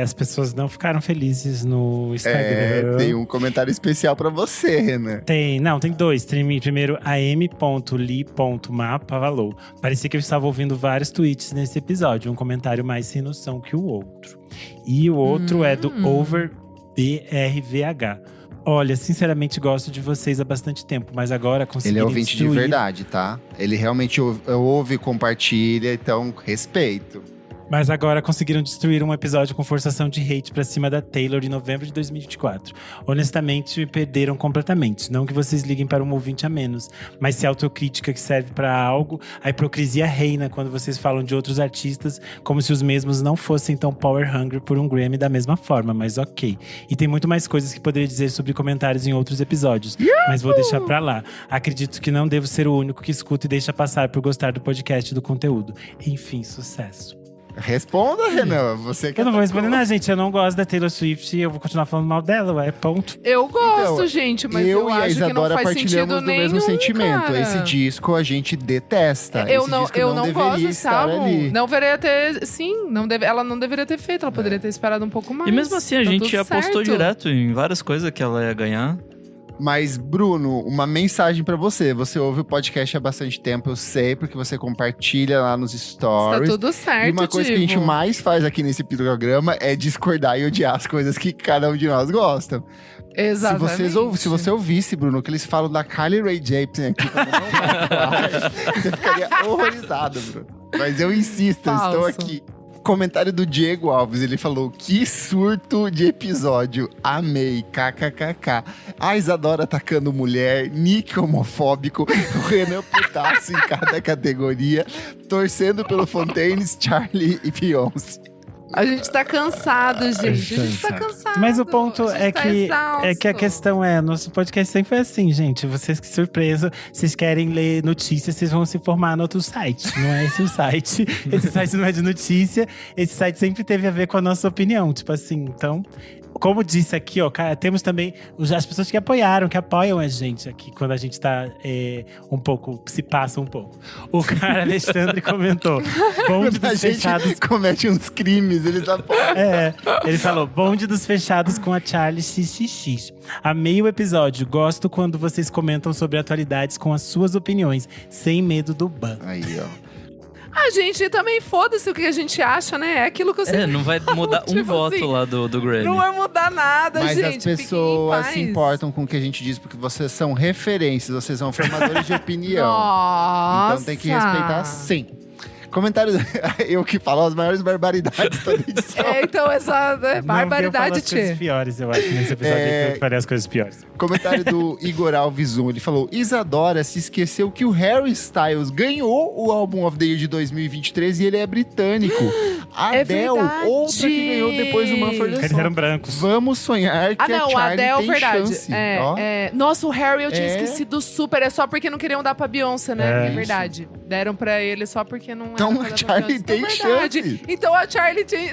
As pessoas não ficaram felizes no Instagram. Tem um comentário especial pra você, Renan. Tem 2. Primeiro, am.li.mapa falou: parecia que eu estava ouvindo vários tweets nesse episódio. Um comentário mais sem noção que o outro. E o outro é do OverBRVH. Olha, sinceramente gosto de vocês há bastante tempo, mas agora consegui. Ele é ouvinte de verdade, tá? Ele realmente ouve e compartilha, então respeito. Mas agora conseguiram destruir um episódio com forçação de hate pra cima da Taylor em novembro de 2024. Honestamente, me perderam completamente. Não que vocês liguem para um ouvinte a menos, mas se a autocrítica que serve pra algo, a hipocrisia reina quando vocês falam de outros artistas como se os mesmos não fossem tão power hungry por um Grammy da mesma forma, mas ok. E tem muito mais coisas que poderia dizer sobre comentários em outros episódios, mas vou deixar pra lá. Acredito que não devo ser o único que escuta e deixa passar por gostar do podcast e do conteúdo. Enfim, sucesso. Responda, Renan. Você que Eu não vou atacou. responder nada, gente. Eu não gosto da Taylor Swift e eu vou continuar falando mal dela, ué. Ponto. Eu gosto, Então, gente, mas eu eu e a acho que não Isadora faz partilhamos sentido do nenhum, mesmo sentimento. cara. Esse disco a gente detesta. Eu Esse não, disco eu não deveria gosto desse estar álbum. ali. Não deveria ter. Sim, ela não deveria ter feito. Ela poderia ter esperado um pouco mais. E mesmo assim, a Tá gente tudo apostou certo. direto em várias coisas que ela ia ganhar. Mas, Bruno, uma mensagem pra você. Você ouve o podcast há bastante tempo, eu sei, porque você compartilha lá nos Tá stories. tudo certo, E uma coisa que a gente Divo. mais faz aqui nesse programa é discordar e odiar as coisas que cada um de nós gosta. Exatamente. Se você ouvisse, Bruno, que eles falam da Carly Rae Jepsen aqui, quando não vai atuar, você ficaria horrorizado, Bruno. Mas eu insisto, eu estou Falso. aqui. Comentário do Diego Alves, ele falou: que surto de episódio, amei, kkkk. A Isadora atacando mulher, Nick homofóbico, o Renan putaço em cada categoria, torcendo pelo Fontaines, Charlie e Beyoncé. A gente tá cansado, gente. A gente tá cansado. Mas o ponto A gente é tá que, exausto. é que a questão é, nosso podcast sempre foi assim, gente. Vocês que surpresa, vocês querem ler notícias, vocês vão se informar no outro site. Não é esse o site. Esse site não é de notícia. Esse site sempre teve a ver com a nossa opinião. Tipo assim, então… Como disse aqui, ó, cara, temos também as pessoas que apoiam a gente aqui quando a gente tá um pouco, se passa um pouco. O cara Alexandre comentou: bonde Quando a dos gente fechados. comete uns crimes, eles apoiam. Ele falou: bonde dos fechados com a Charlie XXX. Amei o episódio. Gosto quando vocês comentam sobre atualidades com as suas opiniões, sem medo do ban. Aí, ó. A gente também foda-se o que a gente acha, né? É aquilo que eu sempre Não vai mudar um Tipo voto assim, lá do Grammy. Não vai mudar nada, Mas gente. as pessoas Fiquem se em paz. importam com o que a gente diz, porque vocês são referências, vocês são formadores de opinião. Nossa. Então tem que respeitar sim. Comentário. Eu que falo as maiores barbaridades toda edição. Então, essa barbaridade, Não, eu falo as coisas tchê. piores, eu acho, nesse episódio eu falei as coisas piores. Comentário do Igor Alves 1. Ele falou: Isadora se esqueceu que o Harry Styles ganhou o Album of the Year de 2023 e ele é britânico. Adele, verdade. outra que ganhou depois do Mumford Eles Song. eram brancos. Vamos sonhar que Ah, não, a a Charlie Adele, tem verdade. chance. Ó. Nossa, o Harry eu tinha É. esquecido super. É só porque não queriam dar pra Beyoncé, né? É. É verdade. Deram pra ele só porque não Então era pra a dar pra Charlie Beyoncé. tem Então, verdade. chance. Então a Charlie tem…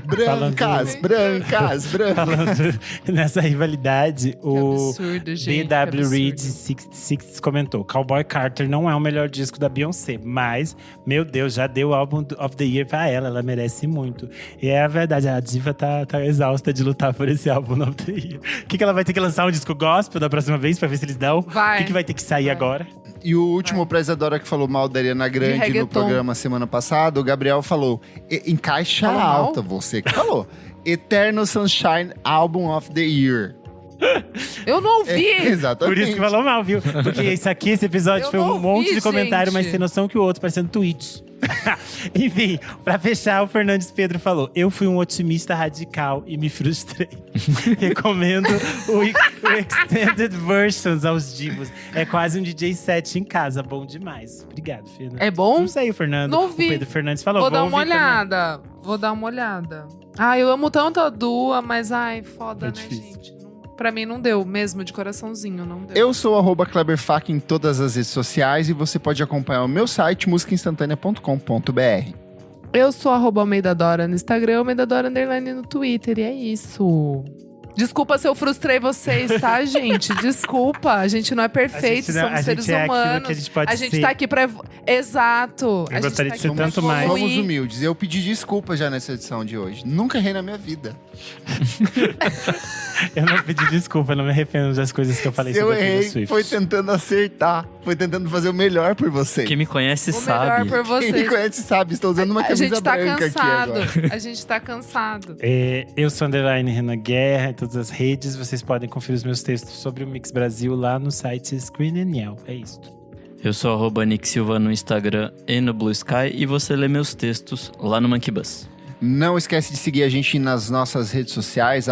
Brancas, brancas, brancas. Falando nessa rivalidade, Que o absurdo, gente. BW que absurdo. Reed 66 comentou: Cowboy Carter não é o melhor disco da Beyoncé, mas, meu Deus, já deu o álbum of the year pra ela merece muito. E é a verdade, a diva tá exausta de lutar por esse álbum of the year. O que ela vai ter que lançar um disco gospel da próxima vez pra ver se eles dão? Vai. O que vai ter que sair Vai. agora? E o último pra Isadora que falou mal da Ariana Grande no reggaeton. programa semana passada, o Gabriel falou: em caixa Falou mal? alta, você que falou. Eternal Sunshine Album of the Year. Eu não ouvi. Exatamente. Por isso que falou mal, viu? Porque esse episódio Eu foi não um monte ouvi, de comentário, gente. mas sem noção que o outro, parecendo tweets. Enfim, pra fechar, o Fernandes Pedro falou: eu fui um otimista radical e me frustrei. Recomendo o Extended Versions aos divos. É quase um DJ set em casa, bom demais. Obrigado, Fernando. É bom? Não sei, o Fernando. Não O ouvi. Pedro Fernandes falou. Vou dar uma ouvir também. olhada. Vou dar uma olhada. Ai, eu amo tanto a Dua, mas ai, foda, É né, difícil. gente? Pra mim não deu, mesmo de coraçãozinho, não deu. Eu sou o @KleberFac em todas as redes sociais e você pode acompanhar o meu site, musicainstantanea.com.br. Eu sou @Almeida Dora no Instagram, Almeida Dora _ no Twitter, e é isso. Desculpa se eu frustrei vocês, tá, gente? Desculpa, a gente não é perfeito, A gente não- somos a seres gente é aquilo humanos. que a gente pode ser. tá aqui pra… Exato. Eu A gente gostaria tá de ser aqui pra tanto mais. evoluir. Somos humildes. Eu pedi desculpa já nessa edição de hoje. Nunca errei na minha vida. Eu não pedi desculpa, eu não me arrependo das coisas que eu falei Se eu sobre a Taylor errei, Swift. foi tentando acertar. Foi tentando fazer o melhor por vocês. Quem me conhece O sabe. melhor por Quem me vocês. conhece sabe, estou usando uma A camisa gente tá branca cansado. aqui agora. A gente tá cansado. Eu sou Renan Guerra em todas as redes. Vocês podem conferir os meus textos sobre o Mix Brasil lá no site Screen and Yell. É isso. Eu sou @Nick Silva no Instagram e no Blue Sky. E você lê meus textos lá no Monkey Bus. Não esquece de seguir a gente nas nossas redes sociais,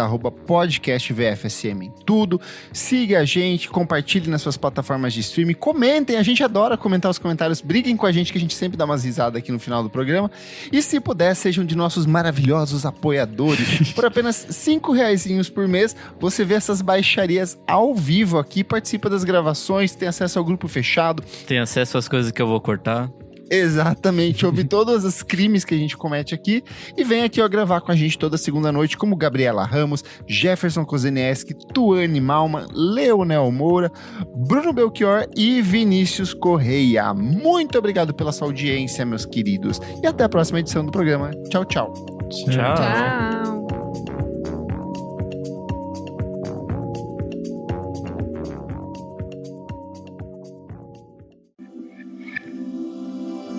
@podcastvfsm em tudo. Siga a gente, compartilhe nas suas plataformas de streaming, comentem, a gente adora comentar os comentários, briguem com a gente que a gente sempre dá umas risadas aqui no final do programa. E se puder, sejam de nossos maravilhosos apoiadores. Por apenas R$5 por mês, você vê essas baixarias ao vivo aqui, participa das gravações, tem acesso ao grupo fechado. Tem acesso às coisas que eu vou cortar. Exatamente, ouve todos os crimes que a gente comete aqui e vem aqui ó, gravar com a gente toda segunda noite, como Gabriela Ramos, Jefferson Kozenieski, Tuane Malman, Leonel Moura, Bruno Belchior e Vinícius Correia. Muito obrigado pela sua audiência, meus queridos, e até a próxima edição do programa. Tchau, tchau. Tchau. Tchau.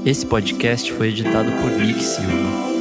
Esse podcast foi editado por Nick Silva.